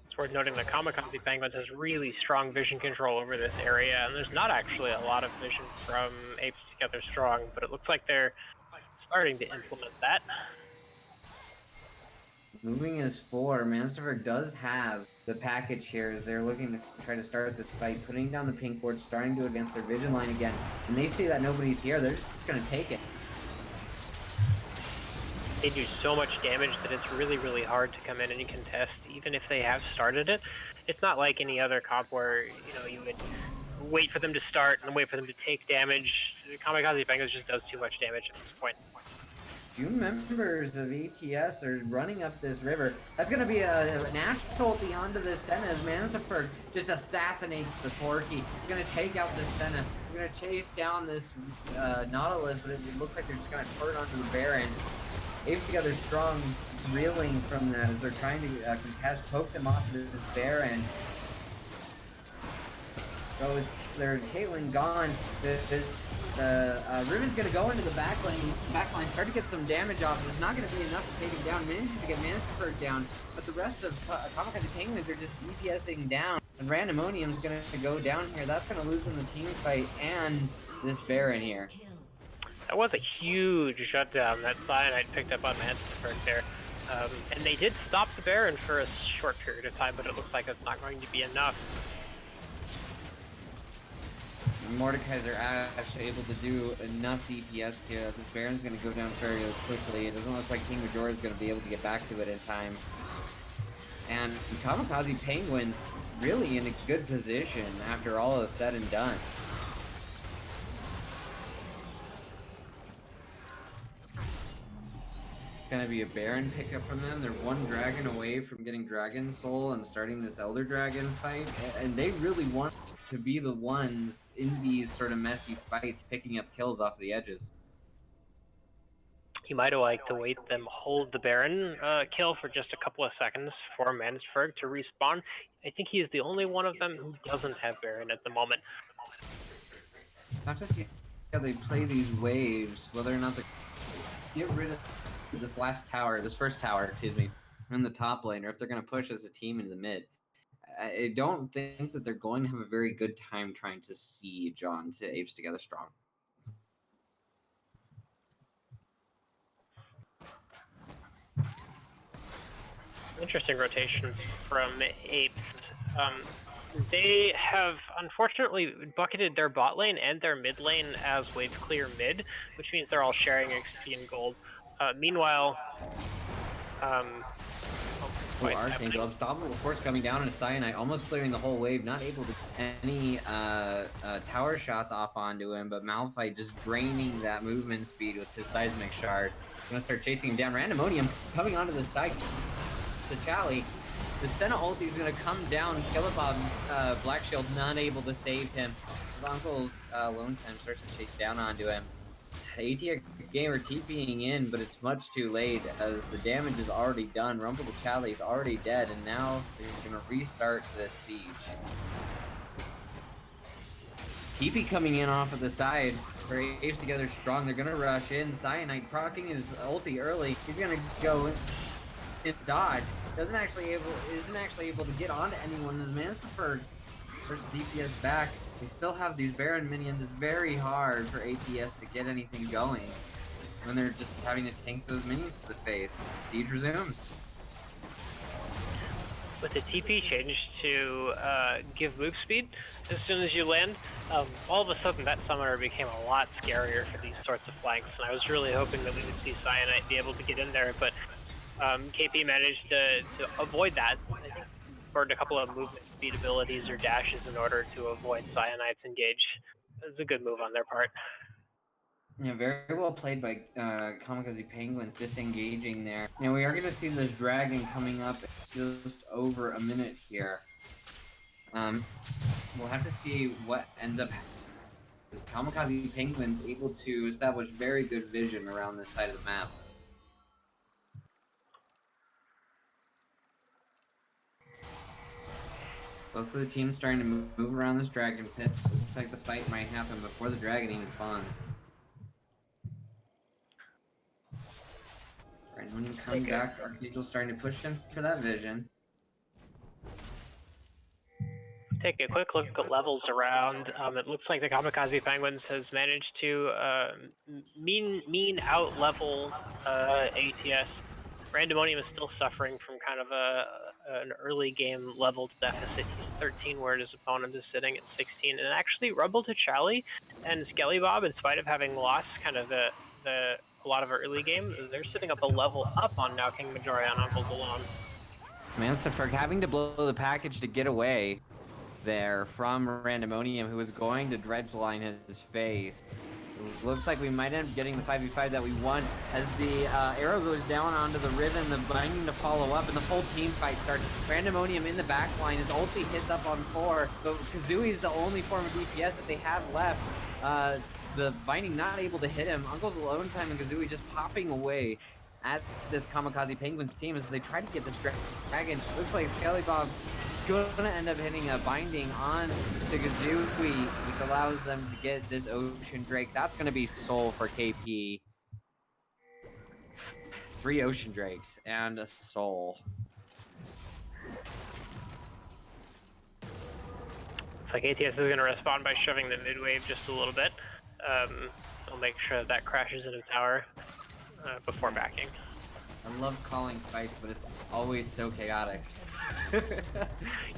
It's worth noting that Kamikaze Penguins has really strong vision control over this area, and there's not actually a lot of vision from Apes Together Strong, but it looks like they're starting to implement that. Moving as 4, Mansterberg does have the package here as they're looking to try to start this fight, putting down the pink board, starting to against their vision line again. And they see that nobody's here, they're just going to take it. They do so much damage that it's really, really hard to come in and contest, even if they have started it. It's not like any other comp where, you know, you would wait for them to start and wait for them to take damage. Kamikaze Penguins just does too much damage at this point. Few members of ETS are running up this river. That's going to be an Ash ulti onto the Senna as Mansterberg just assassinates the Corki. He's going to take out the Senna. He's going to chase down this Nautilus, but it looks like they're just going to turn onto the Baron. Apes Together Strong reeling from that as they're trying to contest, poke them off to this Baron. Oh, there's Caitlyn gone. The Riven's gonna go into the backline, try to get some damage off. It's not gonna be enough to take him down. Manages to get Manasford down, but the rest of Kamikaze Penguins are just DPSing down. And Randomonium's gonna go down here. That's gonna lose in the team fight and this Baron here. That was a huge shutdown that Cyanide picked up on Manasford there. And they did stop the Baron for a short period of time, but it looks like it's not going to be enough. Mordekaiser Ash able to do enough DPS here. This Baron's going to go down very quickly. It doesn't look like King Majora is going to be able to get back to it in time. And Kamikaze Penguins really in a good position after all is said and done. It's going to be a Baron pickup from them. They're one dragon away from getting Dragon Soul and starting this Elder Dragon fight. And they really want to be the ones in these sort of messy fights picking up kills off the edges. You might have liked to wait them hold the Baron kill for just a couple of seconds for Manasford to respawn. I think he is the only one of them who doesn't have Baron at the moment. Not just how they play these waves, whether or not they get rid of this first tower, excuse me, in the top lane, or if they're going to push as a team into the mid. I don't think that they're going to have a very good time trying to siege on to Apes Together Strong. Interesting rotation from Apes. They have unfortunately bucketed their bot lane and their mid lane as wave clear mid, which means they're all sharing XP and gold. Meanwhile, Archangel, unstoppable force coming down into Cyanide, almost clearing the whole wave, not able to get any tower shots off onto him, but Malphite just draining that movement speed with his seismic shard. He's gonna start chasing him down. Randomonium coming onto the side to Chally. The Senna ulti is gonna come down. Skelebob's Black Shield not able to save him. His uncle's Lone Time starts to chase down onto him. ATX Gamer TPing in, but it's much too late as the damage is already done. Rumble to Chally is already dead, and now they're going to restart this siege. TP coming in off of the side for Apes Together Strong. They're going to rush in. Cyanide proccing his ulti early. He's going to go in dodge. Isn't actually able to get onto anyone as Manasford starts DPS back. They still have these Baron minions. It's very hard for APS to get anything going when they're just having to tank those minions to the face. Siege resumes. With the TP changed to give move speed as soon as you land, all of a sudden that summoner became a lot scarier for these sorts of flanks, and I was really hoping that we would see Cyanide be able to get in there, but KP managed to avoid that. I think burned a couple of movement speed abilities or dashes in order to avoid Cyanide's engage. It was a good move on their part. Yeah, very well played by Kamikaze Penguins disengaging there. Now we are going to see this dragon coming up in just over a minute here. We'll have to see what ends up happening. Kamikaze Penguins able to establish very good vision around this side of the map. Both of the teams starting to move around this dragon pit. Looks like the fight might happen before the dragon even spawns. Right, when you come back, Archangel's starting to push him for that vision. Take a quick look at levels around. It looks like the Kamikaze Penguins has managed to mean out level ATS. Randomonium is still suffering from kind of an early game level deficit. He's 13 where his opponent is sitting at 16. And actually Rumble to Chally and Skellybob, in spite of having lost kind of a lot of early game, they're sitting up a level up on now King Majora on Uncle's alone. Mansterferg having to blow the package to get away there from Randomonium, who was going to dredgeline his face. Looks like we might end up getting the 5v5 that we want as the arrow goes down onto the Riven, the binding to follow up, and the whole team fight starts. Randomonium in the backline, his ulti hits up on 4, but Kazooie is the only form of DPS that they have left. The binding not able to hit him. Uncle's Alone Time and Kazooie just popping away at this Kamikaze Penguins team as they try to get this dragon. Looks like Skellybob gonna end up hitting a binding on to Kazooie, which allows them to get this Ocean Drake. That's gonna be Soul for KP. 3 Ocean Drakes and a Soul. Looks like ATS is going to respond by shoving the mid wave just a little bit. I'll make sure that crashes into tower before backing. I love calling fights, but it's always so chaotic.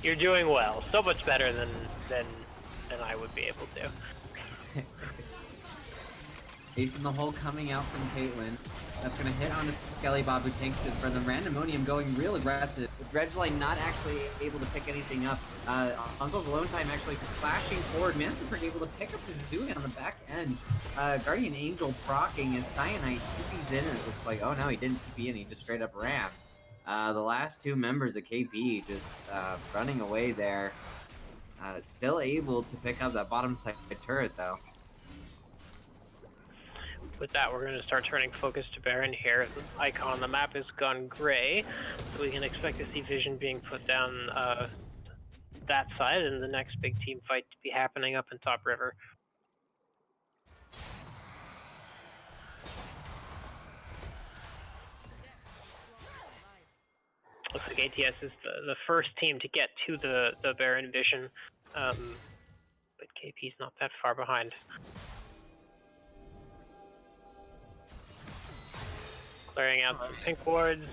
You're doing well. So much better than I would be able to. Ace in the hole coming out from Caitlyn. That's going to hit on a Skelly Bob who tanks it for them. Randomonium going real aggressive. With Dredgeline not actually able to pick anything up. Uncle's Alone Time actually flashing forward. Manfred able to pick up Kazooie on the back end. Guardian Angel proccing as Cyanide TP's in, and it looks like, oh no, he didn't TP in, he just straight up ran. The last 2 members of KP just running away there. Still able to pick up that bottom side turret though. With that, we're going to start turning focus to Baron here. The icon on the map has gone gray, so we can expect to see vision being put down that side, and the next big team fight to be happening up in top river. Looks like ATS is the first team to get to the Baron vision, but KP's not that far behind. Clearing out some pink wards.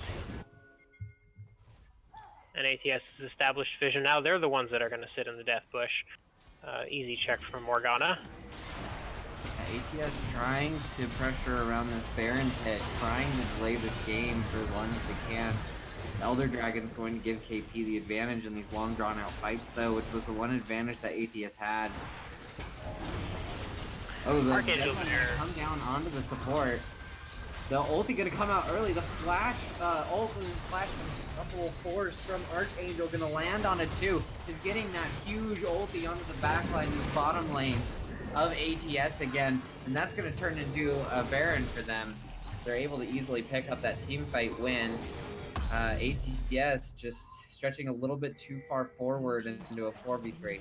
And ATS has established vision. Now they're the ones that are going to sit in the death bush. Easy check from Morgana. ATS trying to pressure around this Baron pit, trying to delay this game for as long as they can. Elder Dragon's going to give KP the advantage in these long drawn out fights though, which was the one advantage that ATS had. Oh, the Archangel come down onto the support. The ulti gonna come out early. The flash, ult and flash a couple of fours from Archangel gonna land on it too. Is getting that huge ulti onto the backline in the bottom lane of ATS again, and that's gonna turn into a Baron for them. They're able to easily pick up that team fight win. ATS just stretching a little bit too far forward into a 4v3.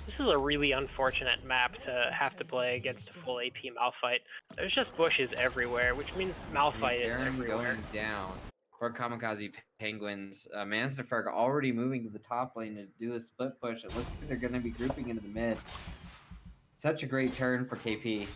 This is a really unfortunate map to have to play against a full AP Malphite. There's just bushes everywhere, which means Malphite is everywhere. Going down for Kamikaze Penguins. Mansterferg already moving to the top lane to do a split push. It looks like they're going to be grouping into the mid. Such a great turn for KP.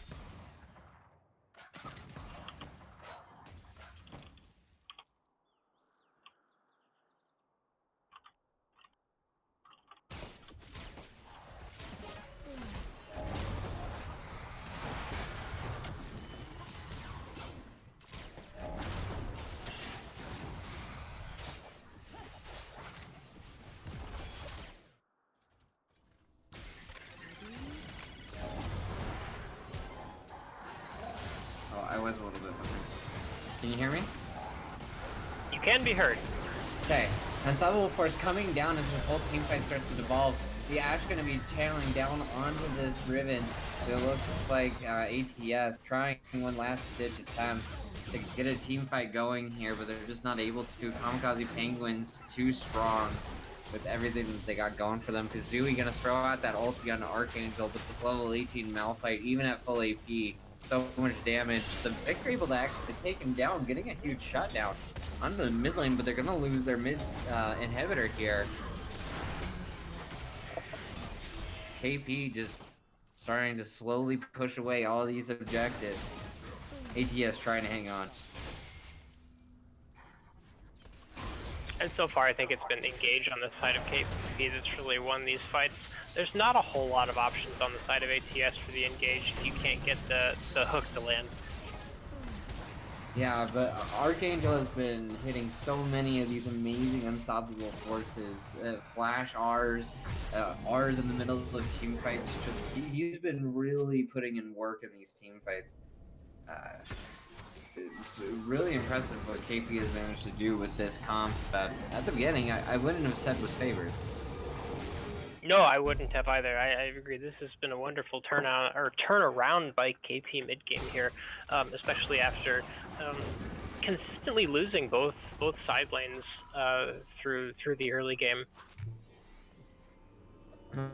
I was a little bit behind. Can you hear me? You can be heard. Okay. Unstoppable Force coming down as the whole team fight starts to devolve. The Ashe going to be channeling down onto this Riven. It looks like ATS trying one last ditch attempt to get a team fight going here, but they're just not able to. Kamikaze Penguins too strong with everything that they got going for them. Kazooie going to throw out that ulti on Archangel, but this level 18 Malphite, even at full AP, so much damage. The Vic are able to actually take him down, getting a huge shutdown onto the mid lane, but they're going to lose their mid inhibitor here. KP just starting to slowly push away all these objectives. ATS trying to hang on. And so far, I think it's been engaged on the side of KP that's really won these fights. There's not a whole lot of options on the side of ATS for the engaged if you can't get the hook to land. Yeah, but Archangel has been hitting so many of these amazing unstoppable forces. Flash R's, R's in the middle of team fights. Just he's been really putting in work in these team fights. It's really impressive what KP has managed to do with this comp. At the beginning, I wouldn't have said was favored. No, I wouldn't have either. I agree. This has been a wonderful turnaround by KP mid game here, especially after consistently losing both side lanes through the early game.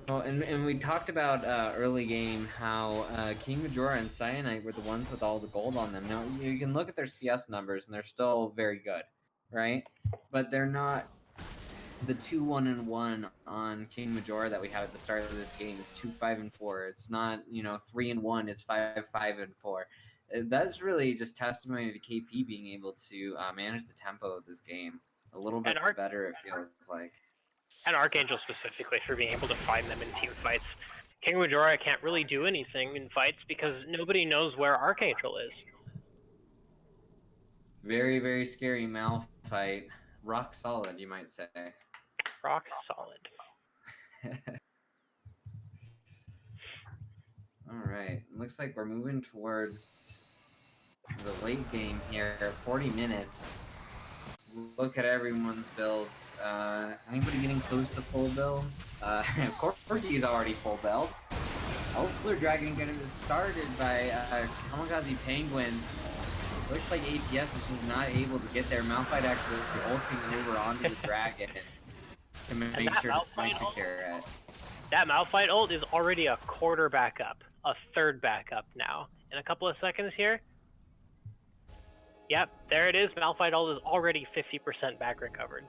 Well, and we talked about early game how King Majora and Cyanite were the ones with all the gold on them. Now you can look at their CS numbers and they're still very good, right? But they're not the 2-1-1 on King Majora that we had at the start of this game. It's 2-5-4. It's not 3-1. It's 5-5-4. That's really just testimony to KP being able to manage the tempo of this game a little bit better. It feels like. And Archangel specifically for being able to find them in team fights. King Majora can't really do anything in fights because nobody knows where Archangel is. Very, very scary Mal fight. Rock solid, you might say. Rock solid. Alright, looks like we're moving towards the late game here. 40 minutes. Look at everyone's builds. Is anybody getting close to full build? Corky's already full build. Elder Dragon getting started by Kamikaze Penguin. Looks like ATS is just not able to get there. Malphite actually ulting over onto the dragon to make sure to snipe the carrot. That Malphite ult is already a quarter back up, a third back up now. In a couple of seconds here. Yep, there it is. Malphite ult is already 50% back recovered.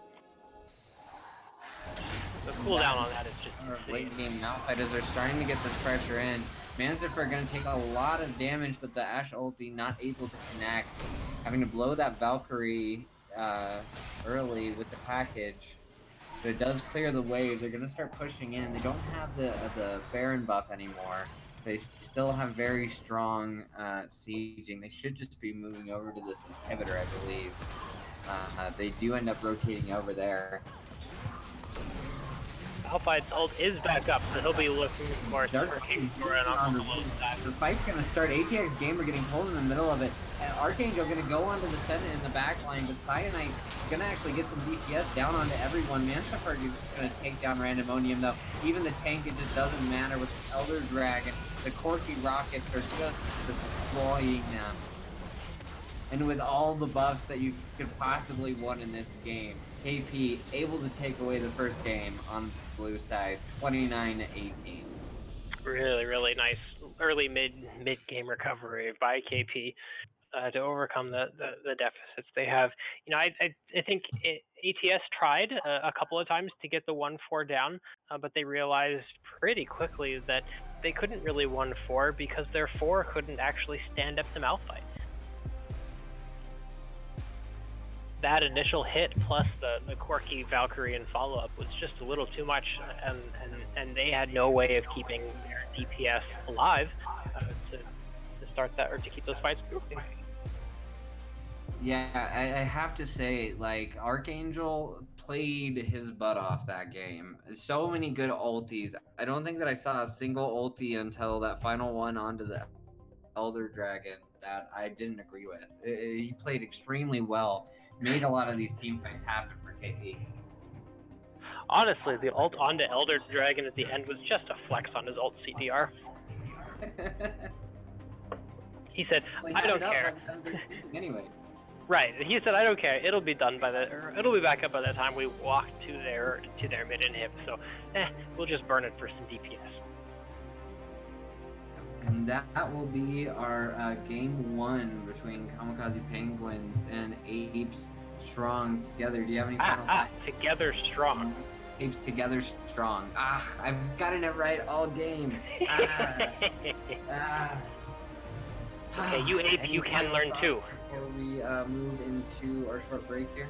The cooldown on that is just insane. Late game Malphiters are starting to get this pressure in. Manzif are going to take a lot of damage, but the Ashe ulti not able to connect. Having to blow that Valkyrie early with the package. But it does clear the wave. They're going to start pushing in. They don't have the Baron buff anymore. They still have very strong sieging. They should just be moving over to this inhibitor, I believe. They do end up rotating over there. Malphite's ult is back up, so he'll be looking for King Majora on the low side. The fight's going to start. ATX Gamer getting pulled in the middle of it. And Archangel going to go onto the Senate in the back line, but Cyanite going to actually get some DPS down onto everyone. Manchester is going to take down Randomonium, though. Even the tank, it just doesn't matter with the Elder Dragon. The Corky rockets are just destroying them. And with all the buffs that you could possibly want in this game, KP able to take away the first game on the blue side, 29-18. Really, really nice early mid game recovery by KP to overcome the deficits they have. I think ATS tried a couple of times to get the 1-4 down, but they realized pretty quickly that they couldn't really 1-4 because their 4 couldn't actually stand up to Malphite. That initial hit plus the Corky Valkyrie and follow-up was just a little too much, and they had no way of keeping their DPS alive to start that, or to keep those fights moving. Yeah, I have to say, like, Archangel played his butt off that game. So many good ultis. I don't think that I saw a single ulti until that final one onto the Elder Dragon that I didn't agree with. He played extremely well. Made a lot of these team fights happen for KP. Honestly, the ult onto Elder Dragon at the end was just a flex on his ult CDR. He said, well, "I don't care." Anyway. Right. He said, "I don't care. It'll be done or it'll be back up by the time we walk to their mid inhib. So, we'll just burn it for some DPS." And that will be our game 1 between Kamikaze Penguins and Apes Strong together. Do you have any final thoughts? Together strong. Apes together strong. I've gotten it right all game. Okay, you Ape, you can learn too. Before we move into our short break here.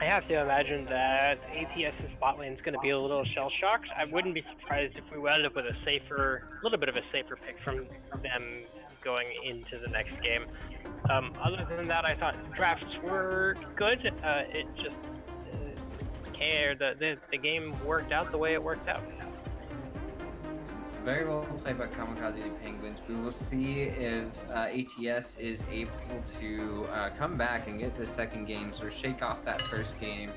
I have to imagine that ATS's bot lane is going to be a little shell-shocked. I wouldn't be surprised if we wound up with a little bit of a safer pick from them going into the next game. Other than that, I thought drafts were good. It just the game worked out the way it worked out. Very well played by Kamikaze Penguins. We will see if ATS is able to come back and get the second game, so shake off that first game,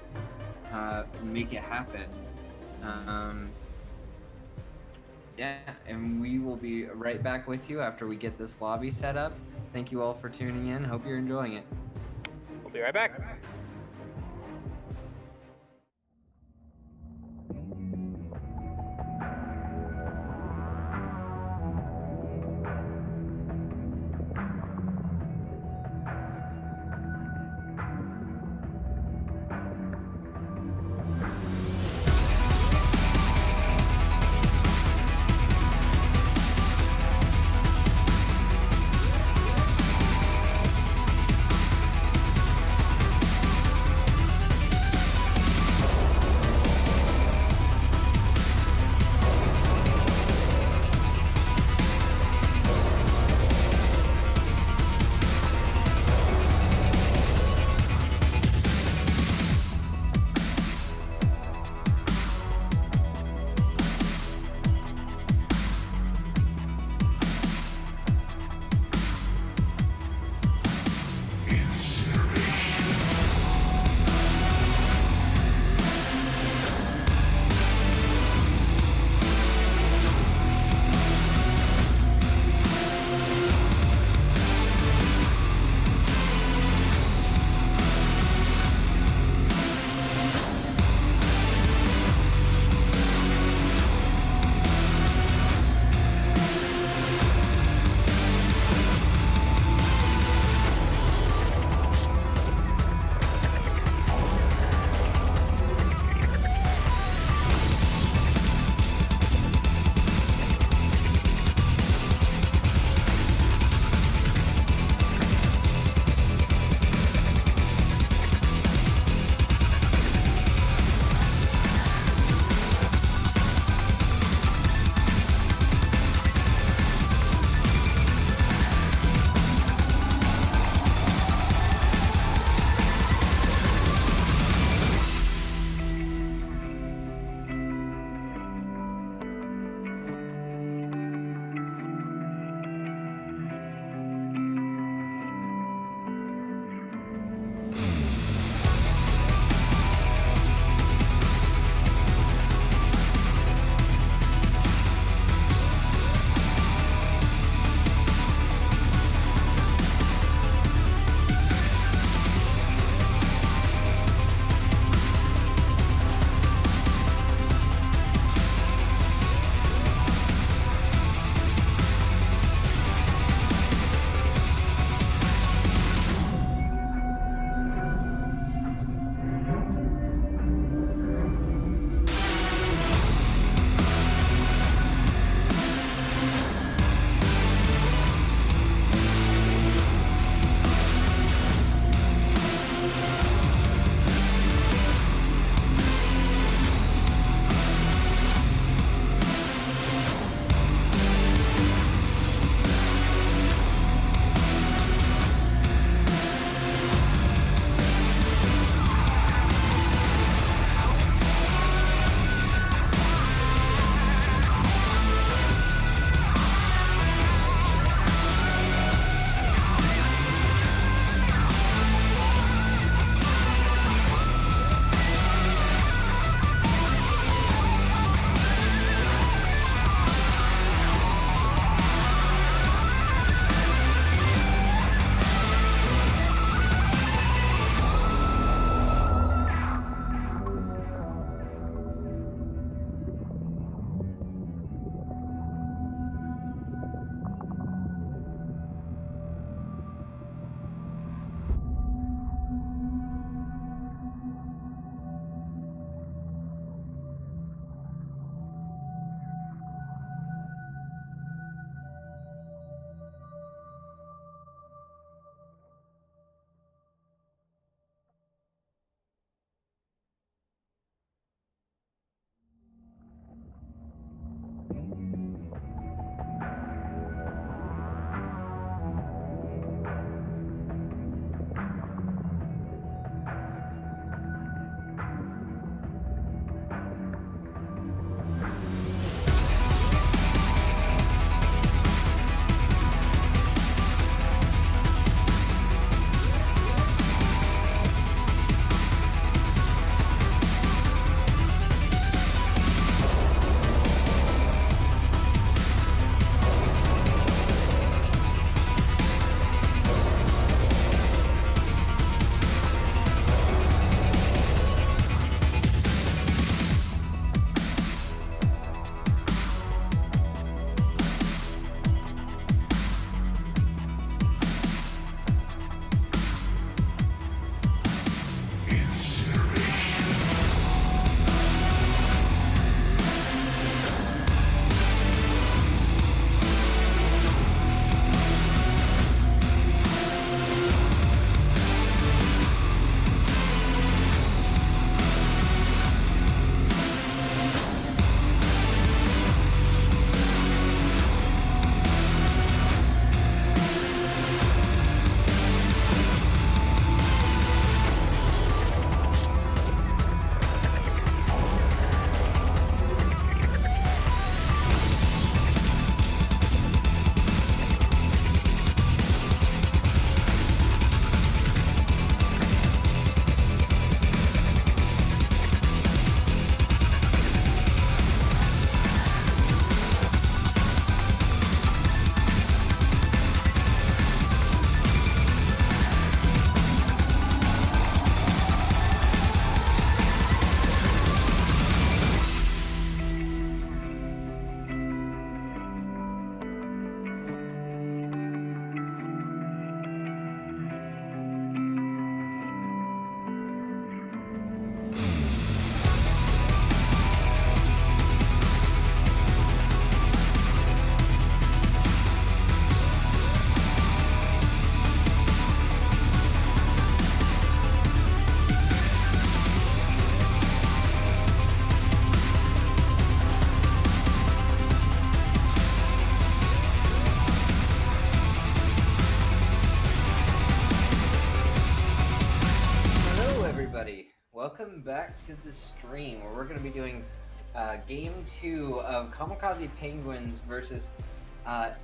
make it happen. Yeah, and we will be right back with you after we get this lobby set up. Thank you all for tuning in. Hope you're enjoying it. We'll be right back. welcome back to the stream where we're going to be doing Game 2 of Kamikaze Penguins versus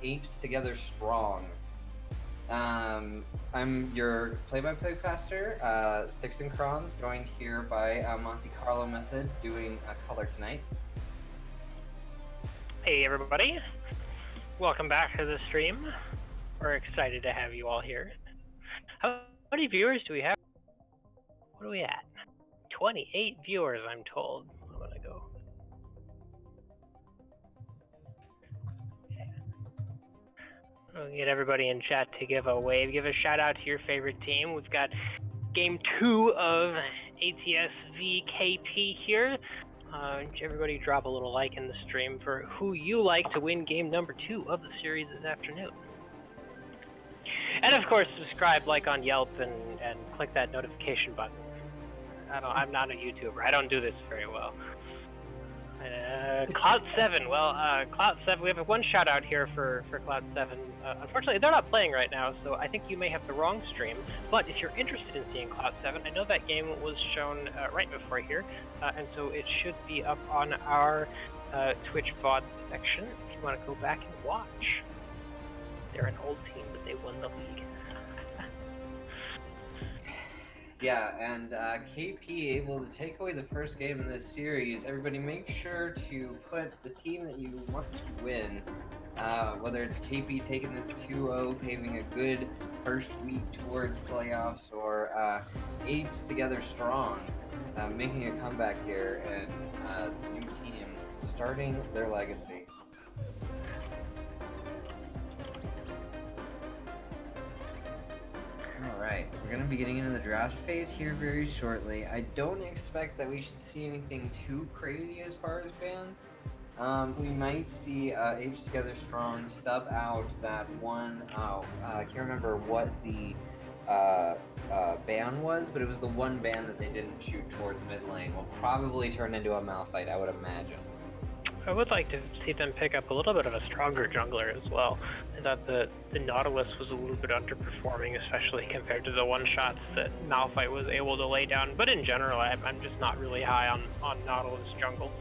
Apes Together Strong. I'm your play-by-play caster, Sticks and Crons, joined here by Monte Carlo Method doing color tonight. Hey everybody, welcome back to the stream. We're excited to have you all here. How many viewers do we have? What are we at? 28 viewers, I'm told. I'm gonna go. I'll get everybody in chat to give a wave. Give a shout out to your favorite team. We've got game 2 of ATS v KP here. Everybody drop a little like in the stream for who you like to win game number 2 of the series this afternoon. And of course, subscribe, like on Yelp, and click that notification button. I'm not a YouTuber. I don't do this very well. Cloud7. Well, Cloud7, we have one shout out here for Cloud7. Unfortunately, they're not playing right now, so I think you may have the wrong stream. But if you're interested in seeing Cloud7, I know that game was shown right before here, and so it should be up on our Twitch VOD section if you want to go back and watch. They're an old team, but they won the league. Yeah, and KP able to take away the first game in this series. Everybody make sure to put the team that you want to win, whether it's KP taking this 2-0, paving a good first week towards playoffs, or Apes Together Strong, making a comeback here, and this new team starting their legacy. Alright, we're going to be getting into the draft phase here very shortly. I don't expect that we should see anything too crazy as far as bans. We might see Apes Together Strong sub out that one, I can't remember what the ban was, but it was the one ban that they didn't shoot towards mid lane. Will probably turn into a Malphite, I would imagine. I would like to see them pick up a little bit of a stronger jungler as well. I thought the Nautilus was a little bit underperforming, especially compared to the one-shots that Malphite was able to lay down. But in general, I'm just not really high on Nautilus jungle.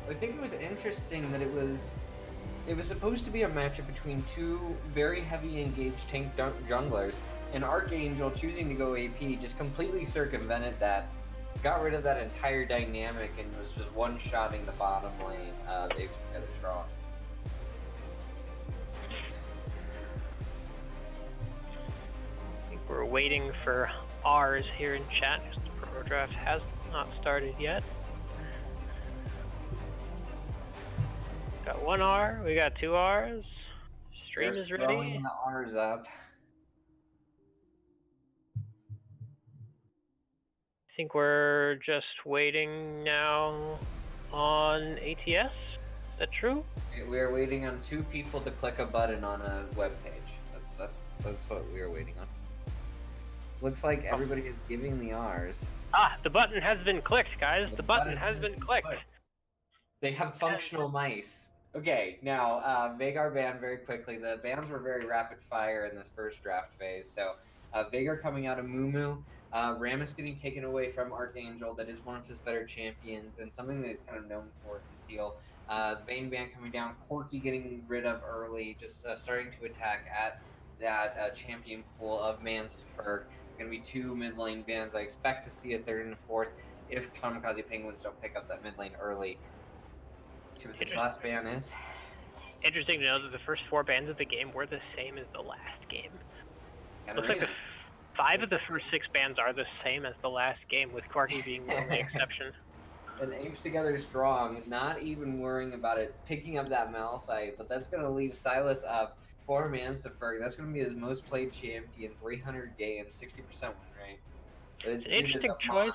I think it was interesting that it was supposed to be a matchup between two very heavy engaged tank junglers, and Archangel choosing to go AP just completely circumvented that. Got rid of that entire dynamic and was just one-shotting the bottom lane of Apes Together Strong. I think we're waiting for R's here in chat, because the Pro Draft has not started yet. Got one R, we got 2 R's. Stream is ready. Throwing the R's up. I think we're just waiting now on ATS. Is that true? We are waiting on 2 people to click a button on a web page. That's what we are waiting on. Looks like everybody is giving the R's. Ah, the button has been clicked, guys. The button has been clicked. They have functional mice. Okay, now Veigar banned very quickly. The bans were very rapid fire in this first draft phase. So Veigar coming out of Mumu. Rammus getting taken away from Archangel, that is one of his better champions, and something that he's kind of known for, Conceal. The Bane ban coming down, Corki getting rid of early, just starting to attack at that champion pool of Mans to Ferg. It's going to be 2 mid lane bans. I expect to see a 3rd and a 4th if Kamikaze Penguins don't pick up that mid lane early. Let's see what this last ban is. Interesting to know that the first 4 bans of the game were the same as the last game. Looks like 5 of the first 6 bans are the same as the last game, with Corki being the only exception. And Apes Together Strong, not even worrying about it, picking up that Malphite, but that's going to leave Silas up 4 Mans to Ferg. That's going to be his most played champion, 300 games, 60% win rate. It's an interesting choice.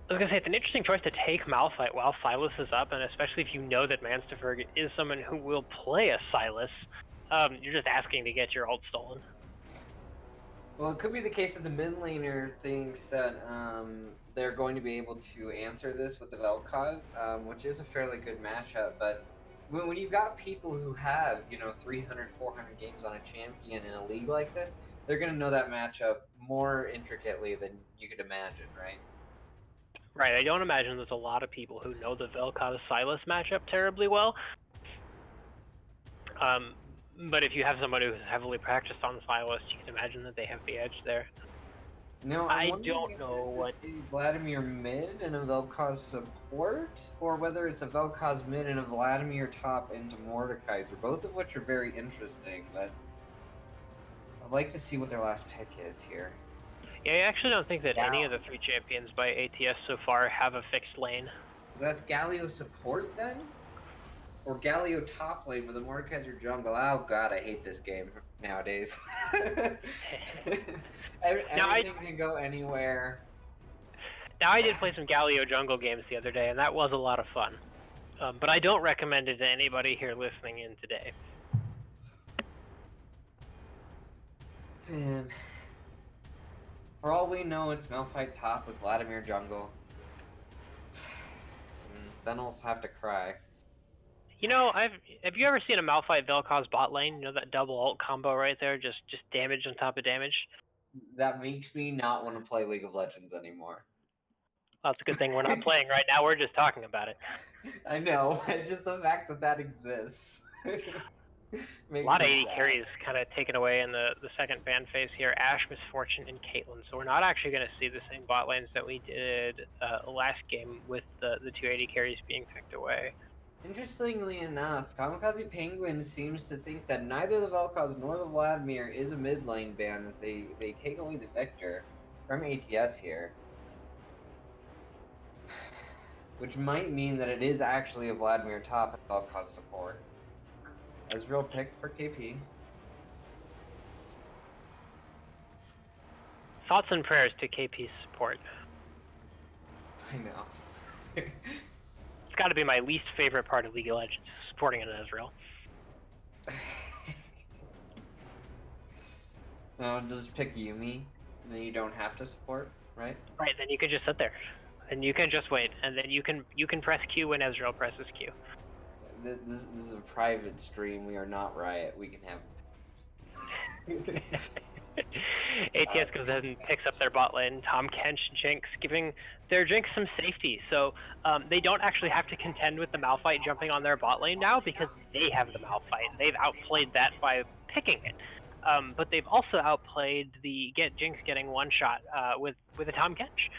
I was going to say, it's an interesting choice to take Malphite while Silas is up, and especially if you know that Mans to Ferg is someone who will play a Silas. You're just asking to get your ult stolen. Well, it could be the case that the mid laner thinks that they're going to be able to answer this with the Vel'Koz, which is a fairly good matchup. But when you've got people who have, 300, 400 games on a champion in a league like this, they're gonna know that matchup more intricately than you could imagine, right? Right, I don't imagine there's a lot of people who know the Vel'Koz-Sylas matchup terribly well. But if you have someone who's heavily practiced on Sylas, you can imagine that they have the edge there. No, I I'm wondering don't if know this what. is a Vladimir mid and a Vel'Koz support, or whether it's a Vel'Koz mid and a Vladimir top into Mordekaiser, both of which are very interesting, but I'd like to see what their last pick is here. Yeah, I actually don't think that any of the 3 champions by ATS so far have a fixed lane. So that's Galio support then? Or Galio top lane with a Mordekaiser jungle? Oh god, I hate this game nowadays. Everything can go anywhere. Now, I did play some Galio jungle games the other day, and that was a lot of fun. But I don't recommend it to anybody here listening in today. Man. For all we know, it's Malphite top with Vladimir jungle. Then I'll have to cry. You know, have you ever seen a Malphite Vel'Koz bot lane? You know that double ult combo right there, just damage on top of damage. That makes me not want to play League of Legends anymore. Well, that's a good thing we're not playing right now. We're just talking about it. I know, just the fact that that exists. A lot of AD carries kind of taken away in the second ban phase here. Ashe, Misfortune, and Caitlyn. So we're not actually going to see the same bot lanes that we did last game with the 2 AD carries being picked away. Interestingly enough, Kamikaze Penguin seems to think that neither the Vel'Koz nor the Vladimir is a mid lane ban as they take away the Victor from ATS here. Which might mean that it is actually a Vladimir top and Vel'Koz support. Ezreal picked for KP. Thoughts and prayers to KP's support. I know. It's got to be my least favorite part of League of Legends, supporting an Ezreal. No, just pick Yuumi, then you don't have to support, right? Right, then you can just sit there, and you can just wait, and then you can press Q when Ezreal presses Q. This is a private stream. We are not Riot. We can have. ATS goes ahead and picks up their bot lane. Tom Kench, Jinx, giving their Jinx some safety. So they don't actually have to contend with the Malphite jumping on their bot lane now because they have the Malphite. They've outplayed that by picking it. But they've also outplayed the Jinx getting one shot with a Tom Kench,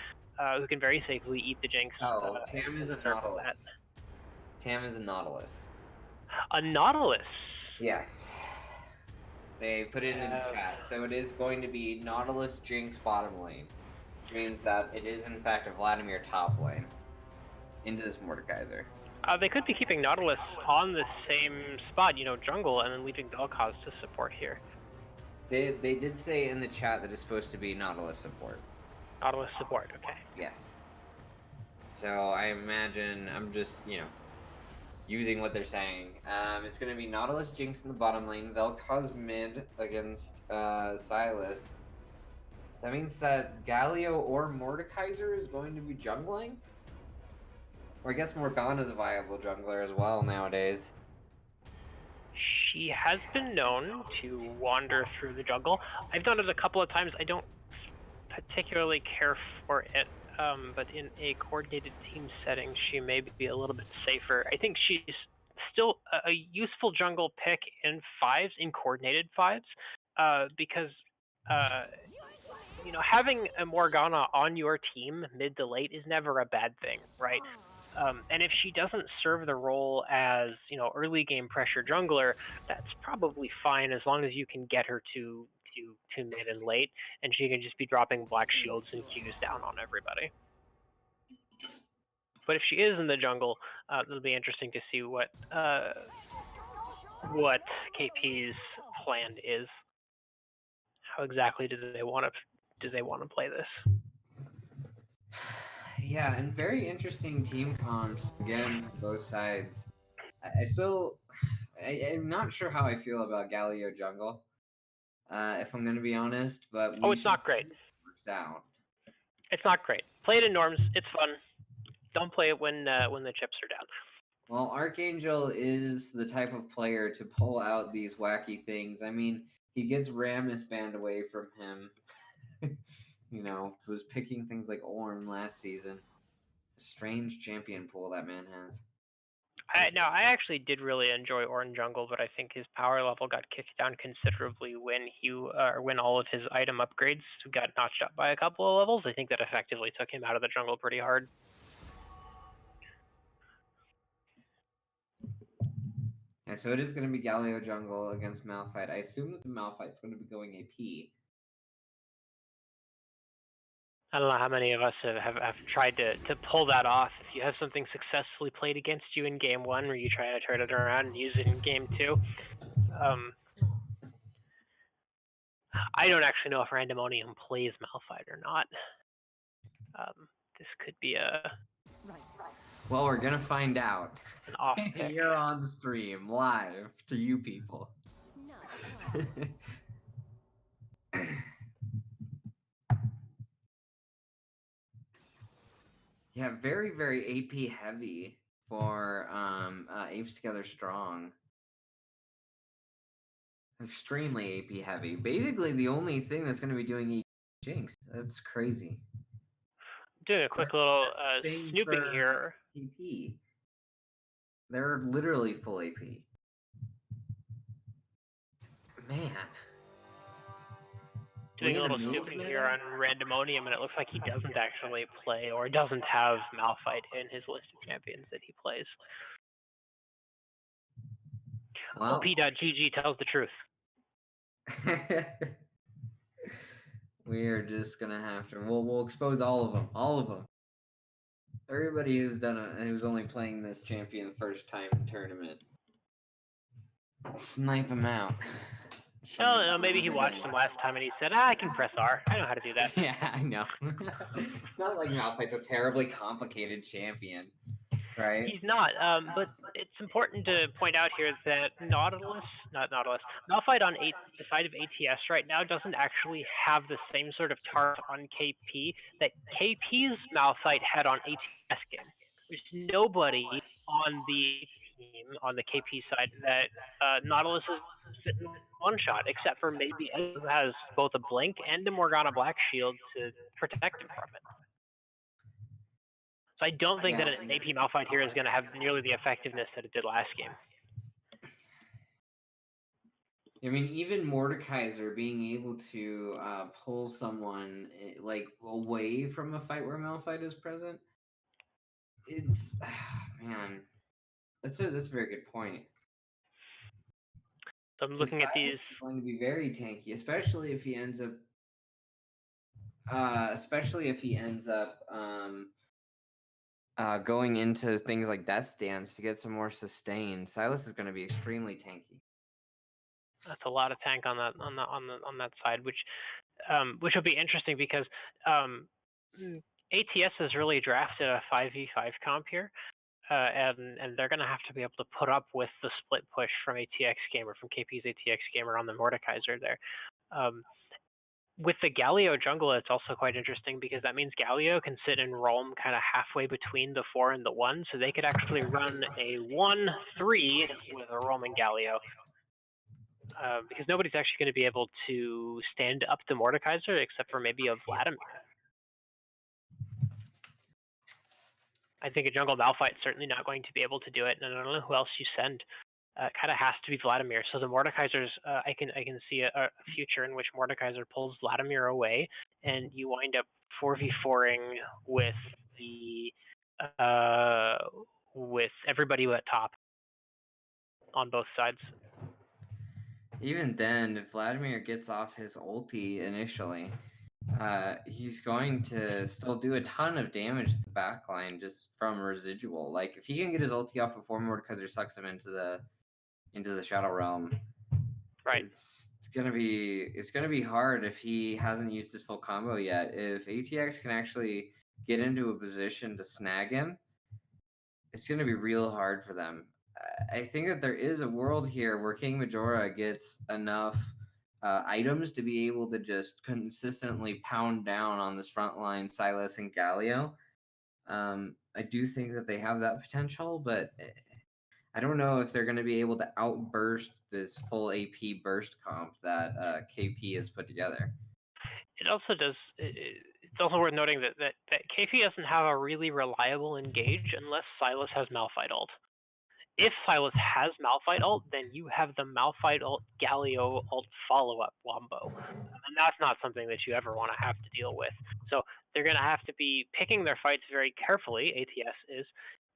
who can very safely eat the Jinx. Oh, Tam is a Nautilus. Tam is a Nautilus. A Nautilus? Yes. They put it in the chat. So it is going to be Nautilus Jinx bottom lane. Which means that it is in fact a Vladimir top lane. Into this Mordekaiser. They could be keeping Nautilus on the same spot, jungle, and then leaving Vel'Koz to support here. They did say in the chat that it's supposed to be Nautilus support. Nautilus support, okay. Yes. So I imagine I'm just, using what they're saying. It's going to be Nautilus Jinx in the bottom lane, Vel'Koz mid against Sylas. That means that Galio or Mordekaiser is going to be jungling? Or I guess Morgana's a viable jungler as well nowadays. She has been known to wander through the jungle. I've done it a couple of times. I don't particularly care for it. But in a coordinated team setting, she may be a little bit safer. I think she's still a useful jungle pick in fives, in coordinated fives, because having a Morgana on your team mid to late is never a bad thing, right? And if she doesn't serve the role as early game pressure jungler, that's probably fine as long as you can get her to mid and late, and she can just be dropping black shields and Qs down on everybody. But if she is in the jungle, it'll be interesting to see what KP's plan is. How exactly do they want to play this? Yeah, and very interesting team comps again from both sides. I'm not sure how I feel about Galio jungle. If I'm going to be honest, but it's not great. Works out. It's not great. Play it in norms. It's fun. Don't play it when the chips are down. Well, Archangel is the type of player to pull out these wacky things. I mean, He gets Rammus banned away from him. You know, was picking things like Ornn last season. Strange champion pool that man has. I actually did really enjoy Orange Jungle, but I think his power level got kicked down considerably when when all of his item upgrades got notched up by a couple of levels. I think that effectively took him out of the jungle pretty hard. Yeah, so it is going to be Galio jungle against Malphite. I assume that the Malphite's going to be going AP. I don't know how many of us have tried to pull that off. If you have something successfully played against you in game 1, where you try to turn it around and use it in game 2, I don't actually know if Randomonium plays Malphite or not. This could be Well, we're gonna find out. an off pick. Here on stream, live to you people. Yeah, very, very AP heavy for Apes Together Strong. Extremely AP heavy. Basically, the only thing that's going to be doing Jinx. That's crazy. Doing a quick little snooping here. AP. They're literally full AP. Man. Doing a little snooping here on Randomonium, and it looks like he doesn't actually play or doesn't have Malphite in his list of champions that he plays. Well, OP.GG tells the truth. We are just gonna have to. We'll expose all of them. All of them. Everybody who's only playing this champion the first time in tournament. Snipe him out. Oh, no, maybe he watched him last time and he said, I can press R. I know how to do that. Yeah, I know. It's not like Malphite's a terribly complicated champion, right? He's not, but it's important to point out here that Malphite on the side of ATS right now doesn't actually have the same sort of tart on KP that KP's Malphite had on ATS game. There's nobody on the team, on the KP side, that Nautilus is sitting one shot, except for maybe Ed, who has both a Blink and a Morgana Black Shield to protect him from it. So I don't think that an AP Malphite here is going to have nearly the effectiveness that it did last game. I mean, even Mordekaiser being able to pull someone like away from a fight where Malphite is present, it's man, that's a very good point. So I'm looking at these. Is going to be very tanky, especially if he ends up. Going into things like Death Dance to get some more sustain. Silas is going to be extremely tanky. That's a lot of tank on that side, which will be interesting because ATS has really drafted a 5v5 comp here, and they're going to have to be able to put up with the split push from ATX Gamer, from KP's ATX Gamer on the Mordekaiser there. With the Galio jungle, it's also quite interesting because that means Galio can sit and roam kind of halfway between the 4 and the 1, so they could actually run a 1-3 with a roaming Galio. Because nobody's actually going to be able to stand up to Mordekaiser except for maybe a Vladimir. I think a jungle Malphite's certainly not going to be able to do it, and I don't know who else you send. Kind of has to be Vladimir. So the Mordekaiser's, I can see a future in which Mordekaiser pulls Vladimir away, and you wind up 4v4ing with with everybody at top on both sides. Even then, if Vladimir gets off his ulti initially, he's going to still do a ton of damage to the backline just from residual. Like if he can get his ulti off before Mordekaiser sucks him into the Shadow Realm, right? It's gonna be hard if he hasn't used his full combo yet. If ATX can actually get into a position to snag him, it's gonna be real hard for them. I think that there is a world here where King Majora gets enough items to be able to just consistently pound down on this front line, Silas and Galio. I do think that they have that potential, but I don't know if they're going to be able to outburst this full AP burst comp that KP has put together. It also does. It's also worth noting that KP doesn't have a really reliable engage unless Silas has Malphite ult. If Silas has Malphite ult, then you have the Malphite ult Galio ult follow-up wombo. And that's not something that you ever want to have to deal with. So they're going to have to be picking their fights very carefully, ATS is,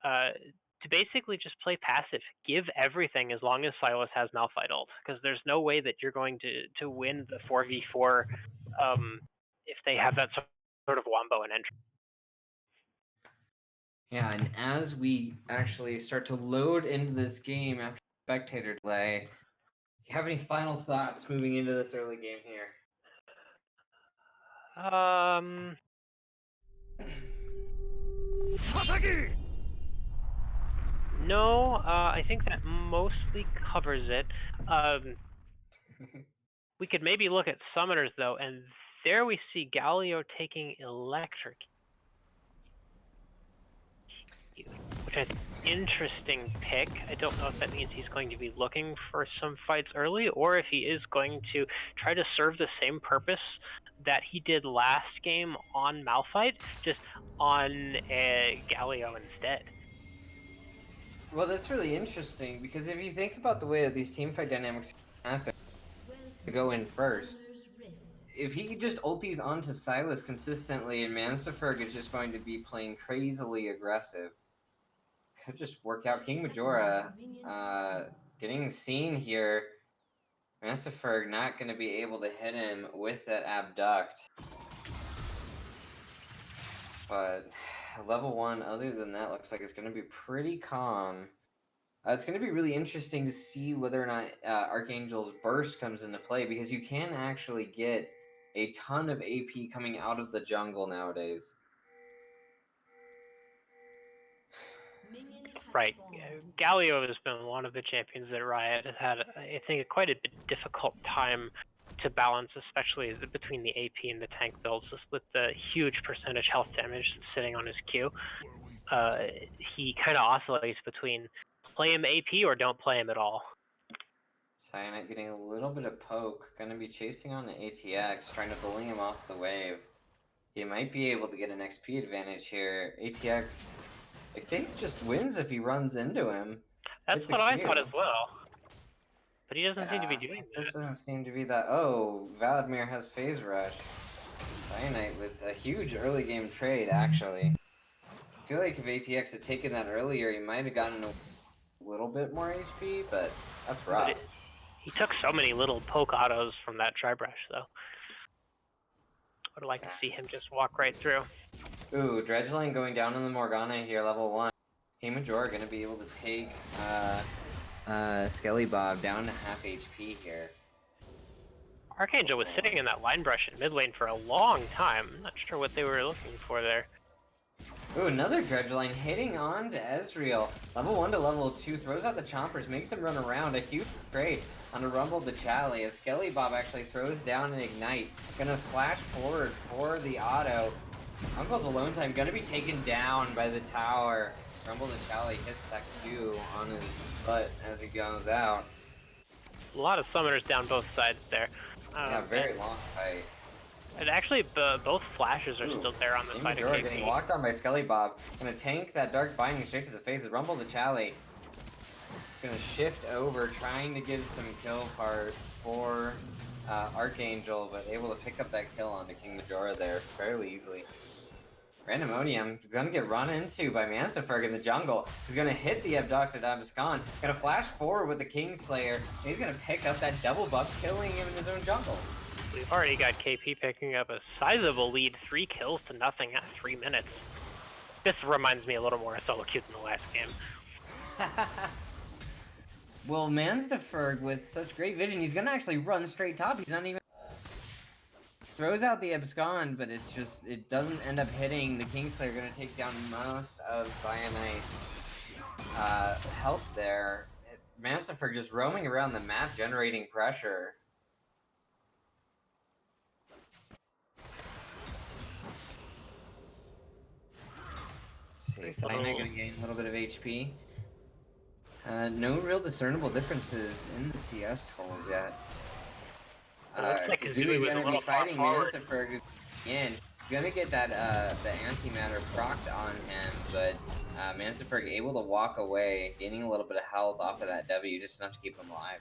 to basically just play passive. Give everything as long as Silas has Malphite ult, because there's no way that you're going to win the 4v4 if they have that sort of wombo and entry. Yeah, and as we actually start to load into this game after spectator delay, you have any final thoughts moving into this early game here? No, I think that mostly covers it. We could maybe look at summoners though, and there we see Galio taking Electric, which is an interesting pick. I don't know if that means he's going to be looking for some fights early, or if he is going to try to serve the same purpose that he did last game on Malphite, just on Galio instead. Well, that's really interesting, because if you think about the way that these teamfight dynamics happen, to go in first, if he could just ult these onto Silas consistently, and Mansterferg is just going to be playing crazily aggressive, could just work out. King Majora getting seen here. Mansterferg not going to be able to hit him with that abduct. But level 1, other than that, looks like it's going to be pretty calm. It's going to be really interesting to see whether or not Archangel's Burst comes into play, because you can actually get a ton of AP coming out of the jungle nowadays. Right. Galio has been one of the champions that Riot has had, I think, quite a bit difficult time to balance, especially between the AP and the tank builds, just with the huge percentage health damage sitting on his Q. He kind of oscillates between play him AP or don't play him at all. Cyanite getting a little bit of poke, going to be chasing on the ATX, trying to bully him off the wave. He might be able to get an XP advantage here. ATX, I think, just wins if he runs into him. That's what I thought as well. But he doesn't seem to be doing that. This doesn't seem to be that. Oh, Vladimir has Phase Rush. Cyanite with a huge early game trade, actually. I feel like if ATX had taken that earlier, he might have gotten a little bit more HP, but that's rough. But he took so many little poke autos from that Tri-Brush, though. I would like to see him just walk right through. Ooh, Dredgeline going down on the Morgana here, level 1. King Majora going to be able to take Skelly Bob down to half HP here. Archangel was sitting in that line brush in mid lane for a long time. I'm not sure what they were looking for there. Ooh, another Dredgeline hitting on to Ezreal. Level 1 to level 2, throws out the Chompers, makes him run around. A huge trade on a Rumble the Chally, as Skelly Bob actually throws down an Ignite. Gonna flash forward for the auto. Uncle's Alone Time gonna be taken down by the tower. Rumble the Chally hits that Q on his butt as he goes out. A lot of summoners down both sides there. Yeah, very long fight. And actually, both flashes are still there on the side of KP. Getting walked on by Skelly Bob. Gonna tank that Dark Binding straight to the face of Rumble the Chally. Gonna shift over, trying to give some kill card for Archangel, but able to pick up that kill onto King Majora there fairly easily. Randomonium gonna get run into by Mansterferg in the jungle. He's gonna hit the abducted Abscon. Gonna flash forward with the Kingslayer. He's gonna pick up that double buff, killing him in his own jungle. We've already got KP picking up a sizable lead, 3 kills to nothing at 3 minutes. This reminds me a little more of Solo Queue than the last game. Well, Mansterferg with such great vision, he's gonna actually run straight top. He's not even throws out the Abscon, but it's just, it doesn't end up hitting. The Kingslayer gonna take down most of Cyanite's health there. Mansterferg just roaming around the map, generating pressure. Let's see, Cyanite gonna gain a little bit of HP. No real discernible differences in the CS totals yet. It looks like Kazooie Kazui's was a gonna be little far fighting forward. Manisterferg again. He's gonna get that the antimatter procced on him, but Manisterferg able to walk away, gaining a little bit of health off of that W, just enough to keep him alive.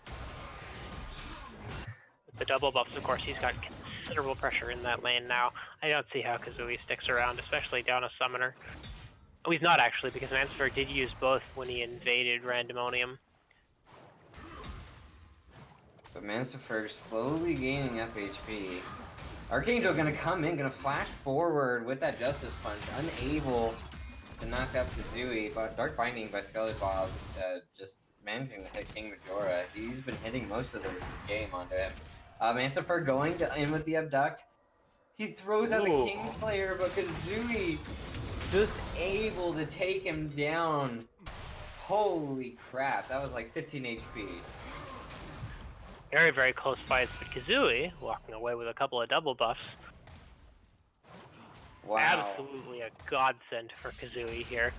With the double buffs, of course, he's got considerable pressure in that lane now. I don't see how Kazooie sticks around, especially down a summoner. Oh, he's not actually, because Manisterferg did use both when he invaded Randomonium. But Manisterferg slowly gaining up HP. Archangel gonna come in, gonna flash forward with that Justice Punch, unable to knock up Kazooie, but Dark Binding by Skelly Bob just managing to hit King Majora. He's been hitting most of this game onto him. Manisterferg going in with the Abduct. He throws out the Kingslayer, but Kazooie just able to take him down. Holy crap, that was like 15 HP. Very, very close fights, but Kazooie walking away with a couple of double buffs. Wow. Absolutely a godsend for Kazooie here.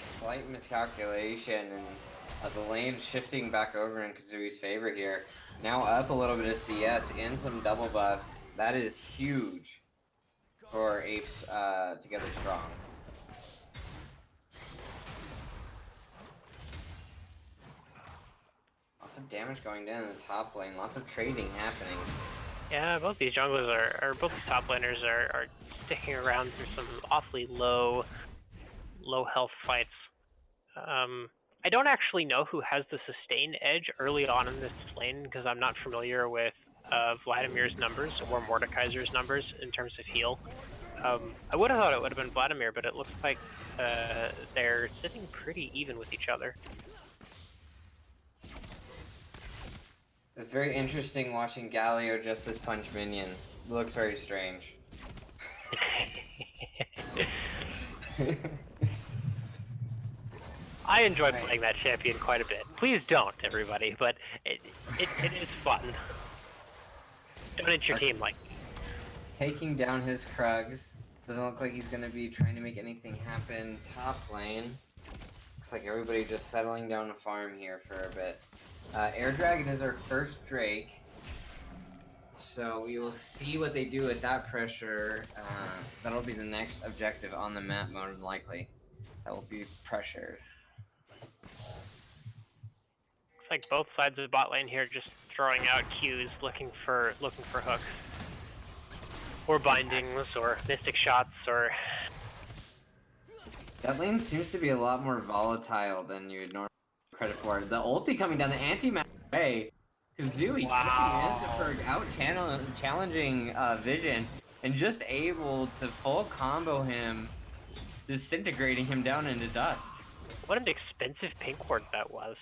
Slight miscalculation, and the lane shifting back over in Kazooie's favor here. Now up a little bit of CS and some double buffs. That is huge for Apes together strong. Lots of damage going down in the top lane, lots of trading happening. Yeah, both these junglers are both these top laners are sticking around through some awfully low health fights. I don't actually know who has the sustain edge early on in this lane because I'm not familiar with Vladimir's numbers or Mordekaiser's numbers in terms of heal. I would have thought it would have been Vladimir, but it looks like they're sitting pretty even with each other. It's very interesting watching Galio Justice Punch minions. It looks very strange. I enjoy playing that champion quite a bit. Please don't, everybody, but it is fun. Don't hit your team like me. Taking down his Krugs. Doesn't look like he's going to be trying to make anything happen top lane. Looks like everybody just settling down a farm here for a bit. Air Dragon is our first Drake. So we will see what they do with that pressure. That'll be the next objective on the map, more than likely. That will be pressured. Looks like both sides of the bot lane here just throwing out Qs, looking for hooks. Or bindings, or mystic shots, or... That lane seems to be a lot more volatile than you would normally give credit for. The ulti coming down the anti-map way. Kazooie out challenging Vision, and just able to full combo him, disintegrating him down into dust. What an expensive pink ward that was.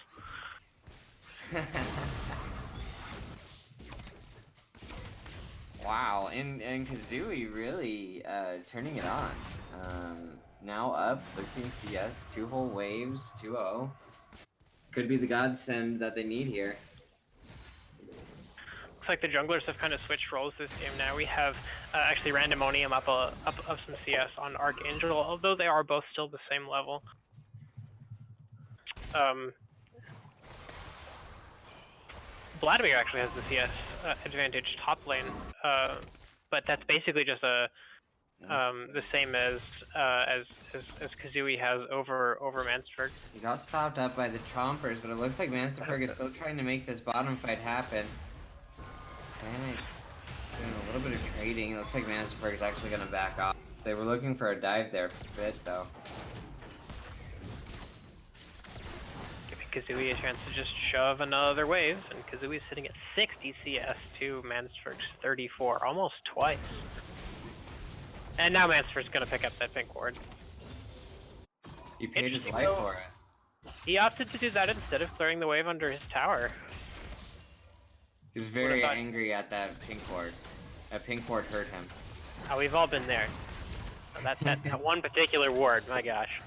Wow, and Kazooie really turning it on. Now up 13 CS, 2 whole waves, 2-0. Could be the godsend that they need here. Looks like the junglers have kind of switched roles this game now. We have actually Randomonium up some CS on Archangel, although they are both still the same level. Vladimir actually has the CS advantage top lane, but that's basically just the same as Kazooie has over Manisterferg. He got stopped up by the Chompers, but it looks like Manisterferg is still trying to make this bottom fight happen. Panic. Doing a little bit of trading. It looks like Manisterferg is actually going to back off. They were looking for a dive there for a bit, though. Giving Kazooie a chance to just shove another wave, and Kazooie's sitting at 60 CS to Manisterferg's 34, almost twice. And now Manisterferg's going to pick up that pink ward. He paid his life for it. He opted to do that instead of clearing the wave under his tower. He was very angry at that pink ward. That pink ward hurt him. Oh, we've all been there. That one particular ward, my gosh.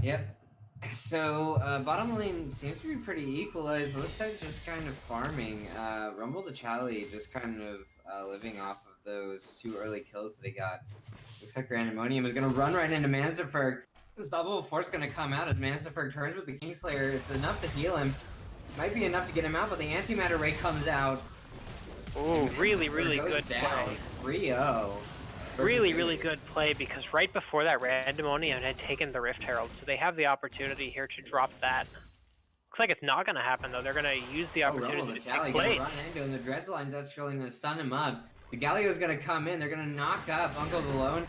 Yep. So, bottom lane seems to be pretty equalized. Both sides just kind of farming. Rumble to Charlie just kind of living off of those 2 early kills that he got. Looks like Randomonium is going to run right into Manisterferg. Unstoppable Force gonna come out as Mansterberg turns with the Kingslayer. It's enough to heal him. Might be enough to get him out, but the Antimatter Ray comes out. Ooh, really good play. 3-0. Really good play, because right before that, Randomonium had taken the Rift Herald, so they have the opportunity here to drop that. Looks like it's not going to happen, though. They're going to use the opportunity to take place. Gonna run into him. The Dreadsline's actually going to stun him up. The Galio's going to come in. They're going to knock up Uncle Alone.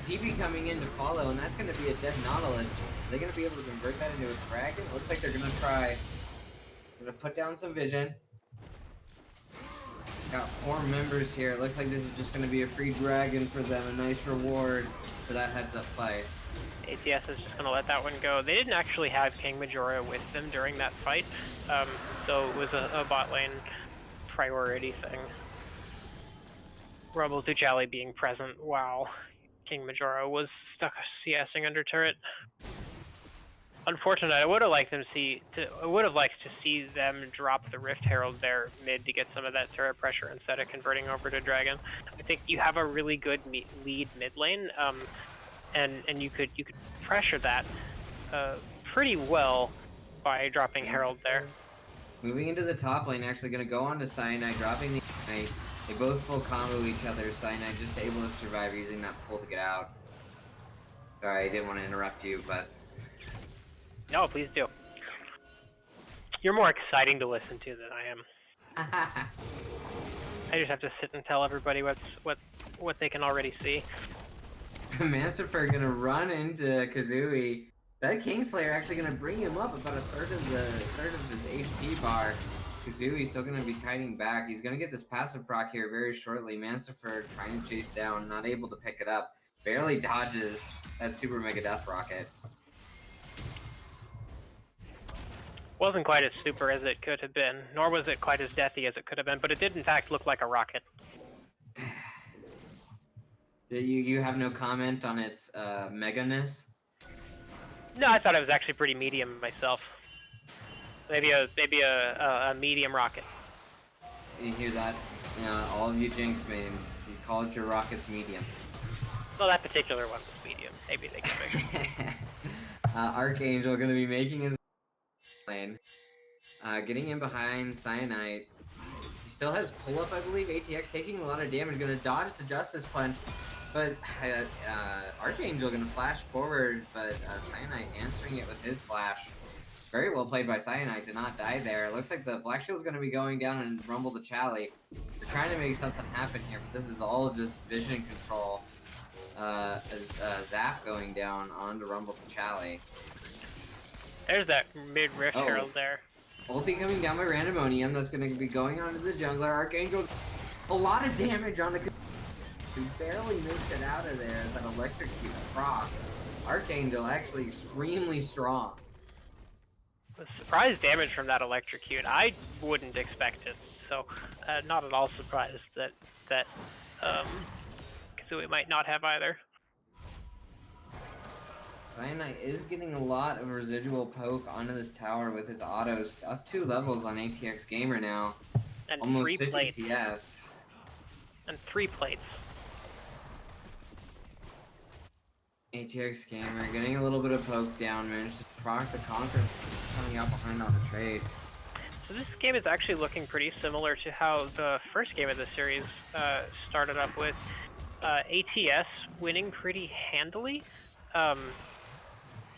TP coming in to follow, and that's going to be a dead Nautilus. Are they going to be able to convert that into a dragon? Looks like they're going to try. Going to put down some vision. Got 4 members here. It looks like this is just going to be a free dragon for them. A nice reward for that heads-up play. ATS is just going to let that one go. They didn't actually have King Majora with them during that fight, so it was a bot lane priority thing. Rumble Tuchali being present while King Majora was stuck CSing under turret. Unfortunate. I would have liked to see them drop the Rift Herald there mid to get some of that turret pressure instead of converting over to Dragon. I think you have a really good lead mid lane, and you could pressure that pretty well by dropping Herald there. Moving into the top lane, actually going to go on to Cyanide, dropping the Ignite. They both full combo each other. Cyanide just able to survive using that pull to get out. Sorry, I didn't want to interrupt you, but... No, please do. You're more exciting to listen to than I am. I just have to sit and tell everybody what they can already see. Mansterfer gonna run into Kazooie. That Kingslayer actually gonna bring him up about a third of his HP bar. Kazooie's still gonna be kiting back. He's gonna get this passive proc here very shortly. Mansterfer trying to chase down, not able to pick it up. Barely dodges that super mega death rocket. Wasn't quite as super as it could have been, nor was it quite as deathy as it could have been, but it did in fact look like a rocket. You have no comment on its mega-ness? No, I thought it was actually pretty medium myself. Maybe a medium rocket. You hear that? You know, all of you Jinx mains, you called your rockets medium. Well, that particular one was medium. Maybe they can fix Archangel gonna be making his lane. Getting in behind Cyanide. He still has pull-up, I believe. ATX taking a lot of damage. Gonna dodge the Justice Punch. But Archangel gonna flash forward, but Cyanide answering it with his flash. Very well played by Cyanide to not die there. It looks like the Black Shield's gonna be going down and Rumble the Chally. They're trying to make something happen here, but this is all just vision control. Zap going down onto Rumble the Chally. There's that mid-rift Herald there. Ulti coming down by Randomonium. That's going to be going onto the jungler. Archangel, a lot of damage on the... He barely makes it out of there. That electrocute procs. Archangel actually extremely strong. The surprise damage from that electrocute, I wouldn't expect it. So, not at all surprised that Kazooie might not have either. Cyanide is getting a lot of residual poke onto this tower with his autos, up 2 levels on ATX Gamer now. And almost 3 50 plates. CS. And 3 plates. ATX Gamer getting a little bit of poke down, managed to proc the Conquer, coming out behind on the trade. So this game is actually looking pretty similar to how the first game of the series started up with ATS winning pretty handily.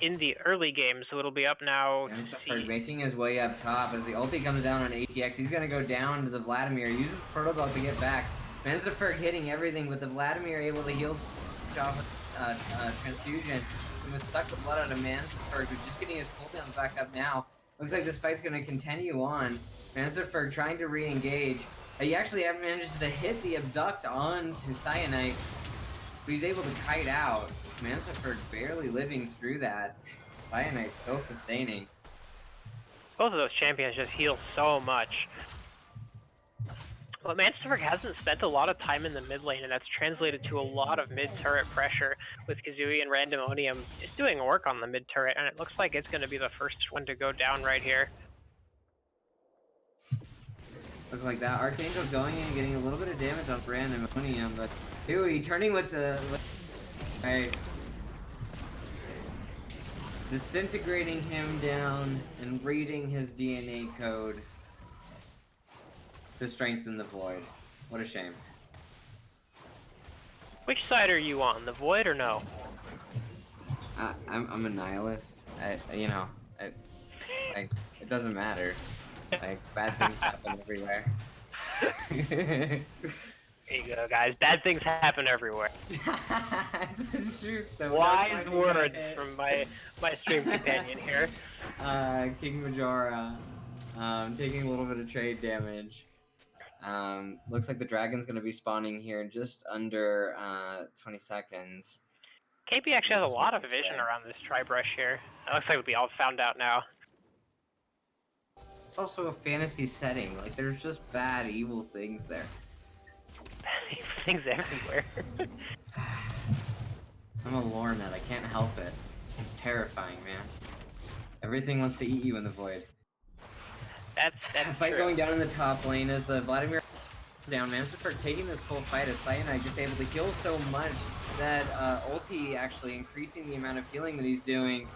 In the early game, so it'll be up now to see. Making his way up top as the ulti comes down on ATX. He's gonna go down to the Vladimir, uses the Protocol to get back. Mansterberg hitting everything, but the Vladimir able to heal off transfusion. He must suck the blood out of Mansterberg, who's just getting his cooldowns back up now. Looks like this fight's gonna continue on. Mansterberg trying to re-engage. He actually manages to hit the abduct onto Cyanide, but he's able to kite out. Mansterberg barely living through that. Cyanide still sustaining. Both of those champions just heal so much. But Mansterberg hasn't spent a lot of time in the mid lane, and that's translated to a lot of mid-turret pressure with Kazooie and Randomonium just doing work on the mid-turret, and it looks like it's going to be the first one to go down right here. Looks like that. Archangel going in, getting a little bit of damage on Randomonium, but Kazooie turning with the... Right. disintegrating him down and reading his DNA code to strengthen the Void. What a shame. Which side are you on, the Void or no? I'm a nihilist. It doesn't matter. Like, bad things happen everywhere. There you go, guys. Bad things happen everywhere. It's true. Wise words from my stream companion here. King Majora, taking a little bit of trade damage. Looks like the dragon's gonna be spawning here in just under 20 seconds. KP actually has a lot of vision around this tri-brush here. It looks like we all found out now. It's also a fantasy setting. Like, there's just bad, evil things there. Things everywhere. I'm a Lornet. I can't help it. It's terrifying, man. Everything wants to eat you in the Void. That's fight true. going down in the top lane as the Vladimir down. Mansterberg taking this full fight as Cyanide just able to heal so much that ulti actually increasing the amount of healing that he's doing.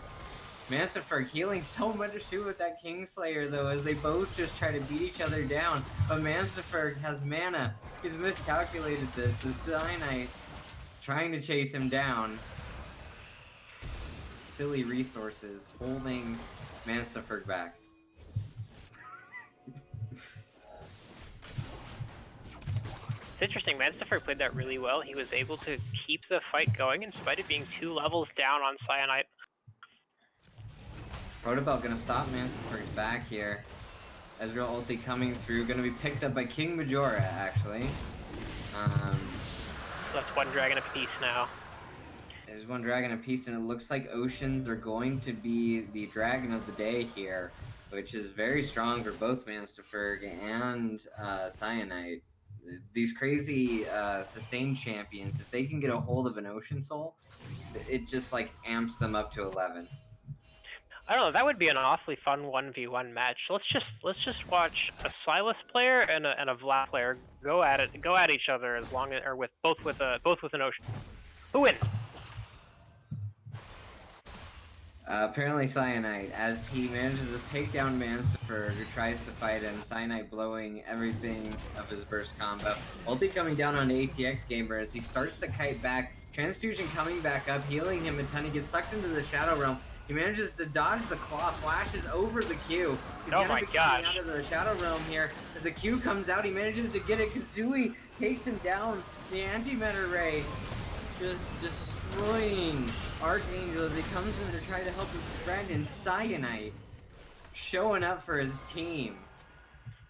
Mansterberg healing so much too with that Kingslayer though, as they both just try to beat each other down. But Mansterberg has mana. He's miscalculated this. The Cyanide is trying to chase him down. Silly resources holding Mansterberg back. It's interesting, Mansterberg played that really well. He was able to keep the fight going in spite of being 2 levels down on Cyanide. Protobelt gonna stop Mansterberg's back here. Ezreal ulti coming through, gonna be picked up by King Majora, actually. That's 1 dragon apiece now. There's 1 dragon apiece, and it looks like Oceans are going to be the dragon of the day here, which is very strong for both Mansterberg and Cyanide. These crazy sustained champions, if they can get a hold of an Ocean Soul, it just like amps them up to 11. I don't know, that would be an awfully fun 1v1 match. Let's just watch a Sylas player and a Vlad player go at each other as long as, or with both with an Ocean. Who wins? Apparently Cyanide, as he manages to take down Mansterberg, who tries to fight him. Cyanide blowing everything of his burst combo. Ulti coming down on ATX Gamer as he starts to kite back. Transfusion coming back up, healing him a ton. He gets sucked into the Shadow Realm. He manages to dodge the claw, flashes over the Q. He's oh my gosh! Out of the Shadow Realm here. As the Q comes out, he manages to get it. Kazooie takes him down. The anti-meta ray just destroying Archangel as he comes in to try to help his friend, and Cyanide showing up for his team.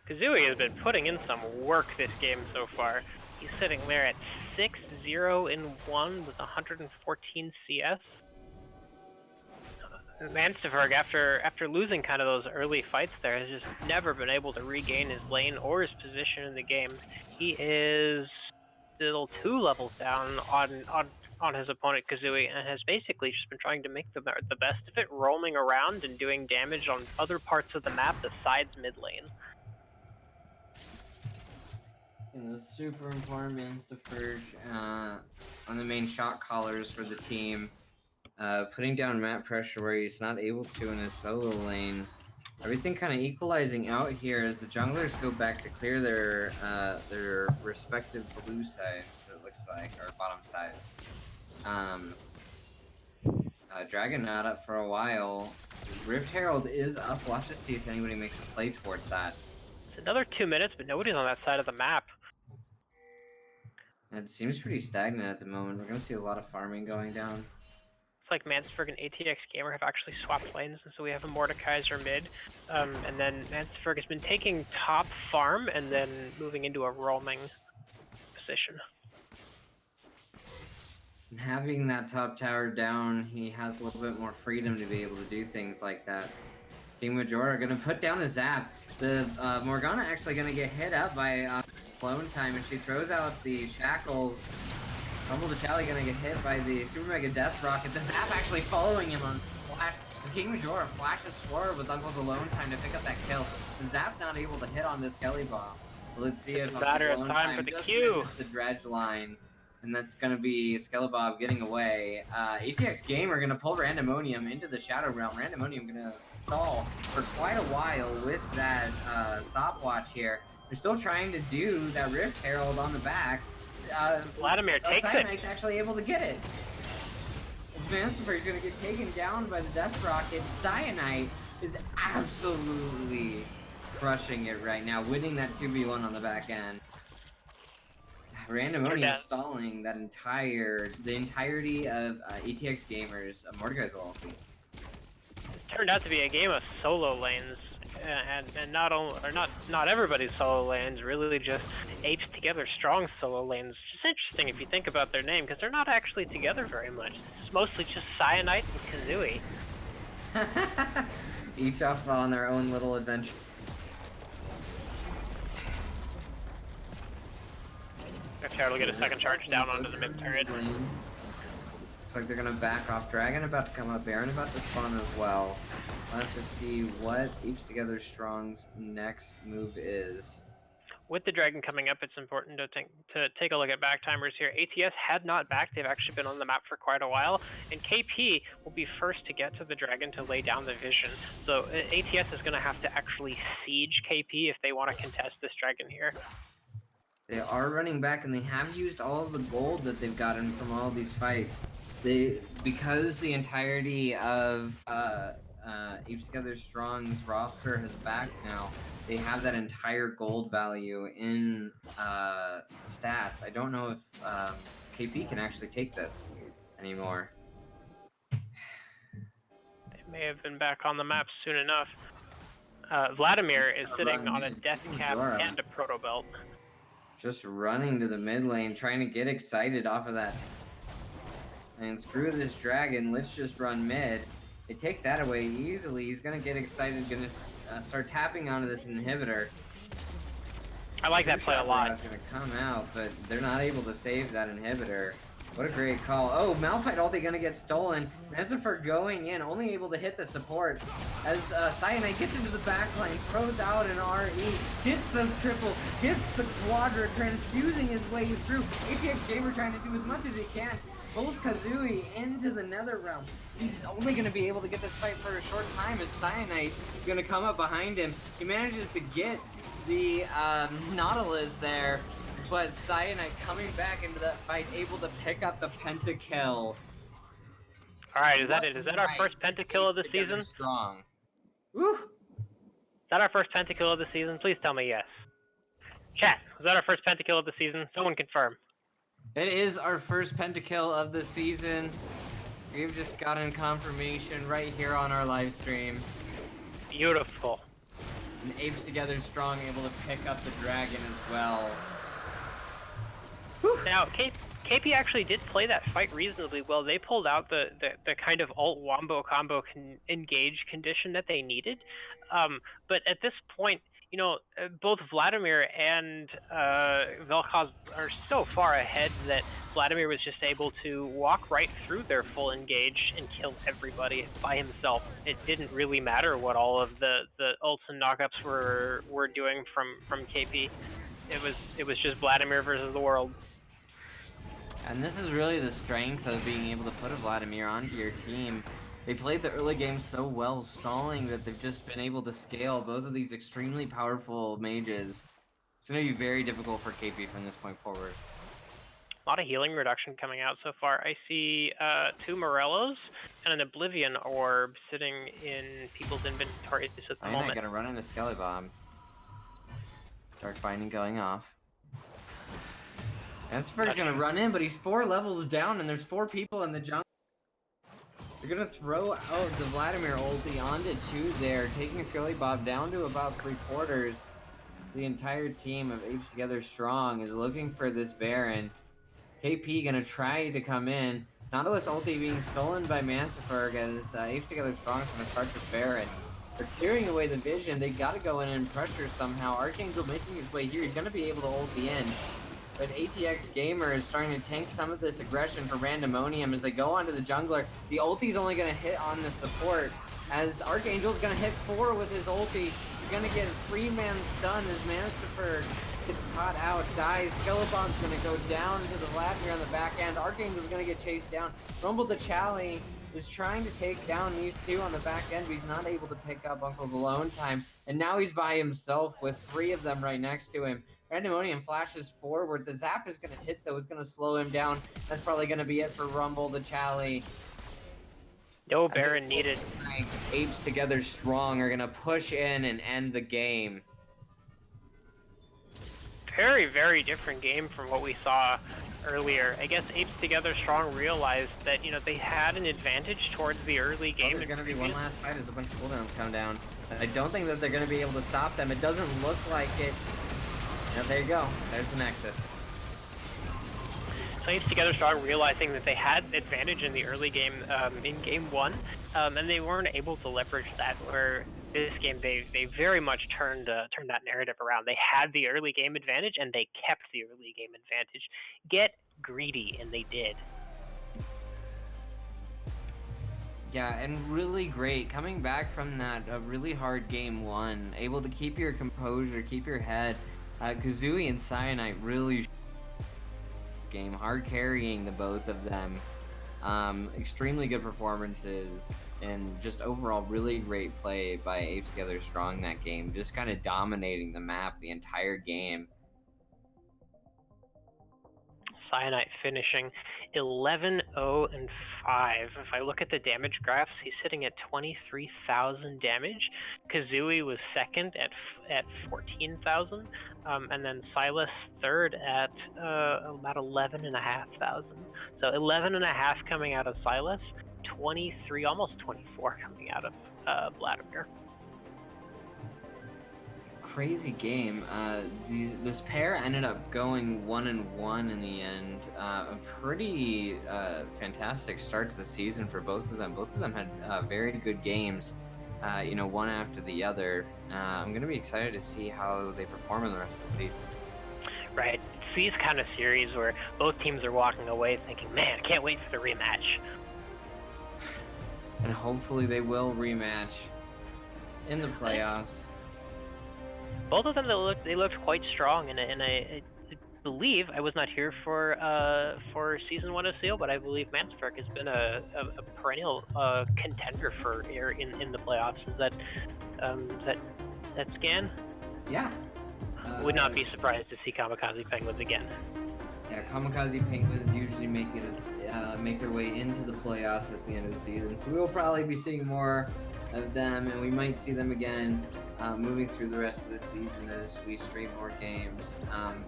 Kazooie has been putting in some work this game so far. He's sitting there at 6-0-1 with 114 CS. Mansterberg, after losing kind of those early fights there, has just never been able to regain his lane or his position in the game. He is still 2 levels down on his opponent Kazooie, and has basically just been trying to make the best of it, roaming around and doing damage on other parts of the map besides mid lane. And the super important Mansterberg on the main shot callers for the team. Putting down map pressure where he's not able to in his solo lane. Everything kind of equalizing out here as the junglers go back to clear their respective blue sides, it looks like, or bottom sides. Dragon not up for a while. Rift Herald is up. We'll have to see if anybody makes a play towards that. It's another 2 minutes, but nobody's on that side of the map. It seems pretty stagnant at the moment. We're going to see a lot of farming going down. It's like Mansterberg and ATX Gamer have actually swapped lanes, and so we have a Mordekaiser mid. And then Mansterberg has been taking top farm and then moving into a roaming position. And having that top tower down, he has a little bit more freedom to be able to do things like that. King Majora going to put down a zap. The Morgana actually going to get hit up by clone time, and she throws out the shackles. Rumble the Chally going to get hit by the Super Mega Death Rocket. The zap actually following him on flash. As King Majora flashes forward with Uncle Alone time to pick up that kill. The zap not able to hit on this Kelly bomb. Let's see if Uncle Alone time for the Q. The dredge line. And that's going to be Skelebav getting away. ATX Gamer going to pull Randomonium into the Shadow Realm. Randomonium going to stall for quite a while with that stopwatch here. They're still trying to do that Rift Herald on the back. Vladimir takes it. Cyanite's actually able to get it. As Mansifer is going to get taken down by the Death Rocket. Cyanite is absolutely crushing it right now, winning that 2v1 on the back end. Randomonium stalling that the entirety of ATX Gamers Mordekai's ulti. It turned out to be a game of solo lanes, and not everybody's solo lanes, really just Apes together strong solo lanes. It's just interesting if you think about their name, because they're not actually together very much. It's mostly just Cyanite and Kazooie. Each off on their own little adventure. Charles will get a second charge down onto the mid turret. Looks like they're gonna back off. Dragon about to come up. Baron about to spawn as well. We'll have to see what Apes Together Strong's next move is. With the Dragon coming up, it's important to take a look at back timers here. ATS had not backed. They've actually been on the map for quite a while. And KP will be first to get to the Dragon to lay down the vision. So ATS is going to have to actually siege KP if they want to contest this Dragon here. They are running back, and they have used all of the gold that they've gotten from all these fights. Because the entirety of Apes Together Strong's roster has backed now, they have that entire gold value in stats. I don't know if KP can actually take this anymore. They may have been back on the map soon enough. Vladimir is sitting on a death cap and a proto belt. Just running to the mid lane, trying to get excited off of that. And screw this Dragon, let's just run mid. They take that away easily. He's gonna get excited, gonna start tapping onto this inhibitor. I like that play a lot. Gonna come out, but they're not able to save that inhibitor. What a great call. Oh, Malphite ulti gonna get stolen. Mesnifer going in, only able to hit the support. As Cyanite gets into the backline, throws out an RE, gets the triple, gets the quadra, transfusing his way through. ATX Gamer trying to do as much as he can. Pulls Kazooie into the Nether Realm. He's only going to be able to get this fight for a short time as Cyanite is going to come up behind him. He manages to get the Nautilus there, but Cyanite coming back into that fight, able to pick up the pentakill. Alright, is that it? Is that our first pentakill of the season? Strong. Woo! Is that our first pentakill of the season? Please tell me yes. Chat, is that our first pentakill of the season? Someone confirm. It is our first pentakill of the season. We've just gotten confirmation right here on our live stream. Beautiful. And Apes Together Strong able to pick up the Dragon as well. Whew. Now, KP actually did play that fight reasonably well. They pulled out the kind of alt-wombo combo engage condition that they needed. But at this point, you know, both Vladimir and Vel'Koz are so far ahead that Vladimir was just able to walk right through their full engage and kill everybody by himself. It didn't really matter what all of the ults and knockups were doing from KP. It was just Vladimir versus the world. And this is really the strength of being able to put a Vladimir onto your team. They played the early game so well, stalling, that they've just been able to scale both of these extremely powerful mages. It's going to be very difficult for KP from this point forward. A lot of healing reduction coming out so far. I see 2 Morellos and an Oblivion Orb sitting in people's inventories at the moment. I'm gonna run into Skelly Bomb. Dark Binding going off. Esper's gonna run in, but he's 4 levels down, and there's 4 people in the jungle. They're gonna throw out the Vladimir ulti onto 2 there, taking Skelly Bob down to about 3/4. The entire team of Apes Together Strong is looking for this Baron. KP gonna try to come in. Nautilus ulti being stolen by Mansifer as Apes Together Strong is gonna start this Baron. They're clearing away the vision. They gotta go in and pressure somehow. Archangel making his way here. He's gonna be able to ulti in. But ATX Gamer is starting to tank some of this aggression for Randomonium as they go onto the jungler. The ulti's only gonna hit on the support as Archangel's gonna hit 4 with his ulti. He's gonna get a 3-man stun as Mansifer gets caught out, dies. Skelebon's going to go down to the Vladimir on the back end. Arcane is going to get chased down. Rumble the Chally is trying to take down these two on the back end, but he's not able to pick up Uncle's alone time. And now he's by himself with 3 of them right next to him. Pandemonium flashes forward. The zap is going to hit, though. It's going to slow him down. That's probably going to be it for Rumble the Chally. No Baron needed. Apes Together Strong are going to push in and end the game. Very, very different game from what we saw earlier. I guess Apes Together Strong realized that, you know, they had an advantage towards the early game. There's going to be one last fight as a bunch of cooldowns come down. I don't think that they're going to be able to stop them. It doesn't look like it. Now, there you go. There's the Nexus. So Apes Together Strong realizing that they had advantage in the early game, in game 1, and they weren't able to leverage that, where this game they very much turned that narrative around. They had the early game advantage and they kept the early game advantage. Get greedy, and they did. Yeah, and really great coming back from that really hard game 1, able to keep your composure, keep your head. Kazooie and Cyanide really game, hard carrying the both of them. Extremely good performances, and just overall really great play by Apes Together Strong that game, just kind of dominating the map the entire game. Cyanide finishing 11-0-5. If I look at the damage graphs, he's sitting at 23,000 damage. Kazooie was second at 14,000, and then Silas third at about 11,500. So 11.5 coming out of Silas, 23, almost 24 coming out of Vladimir. Crazy game. This pair ended up going 1-1 in the end. A pretty fantastic start to the season for both of them. Both of them had very good games, you know, one after the other. I'm going to be excited to see how they perform in the rest of the season. Right. It's these kind of series where both teams are walking away thinking, man, I can't wait for the rematch. And hopefully they will rematch in the playoffs. Both of them, they looked quite strong, and I believe I was not here for season 1 of Seal, but I believe Mansberg has been a perennial contender for here in the playoffs. Is that scan? Yeah. Would not be surprised to see Kamikaze Penguins again. Yeah, Kamikaze Penguins usually make their way into the playoffs at the end of the season, so we will probably be seeing more of them, and we might see them again moving through the rest of the season as we stream more games.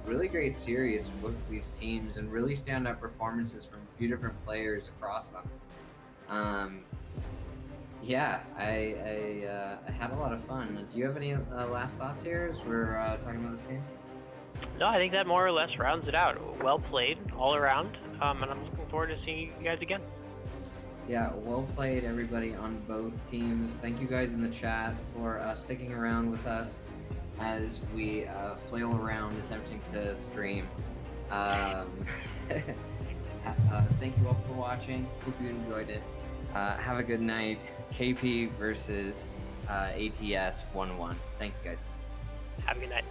Really great series from both of these teams, and really standout performances from a few different players across them. Yeah, I had a lot of fun. Do you have any last thoughts here as we're talking about this game? No, I think that more or less rounds it out. Well played all around, and I'm looking forward to seeing you guys again. Yeah, well played, everybody on both teams. Thank you guys in the chat for sticking around with us as we flail around attempting to stream. Thank you all for watching. Hope you enjoyed it. Have a good night. KP versus ATS 1-1. Thank you guys. Have a good night.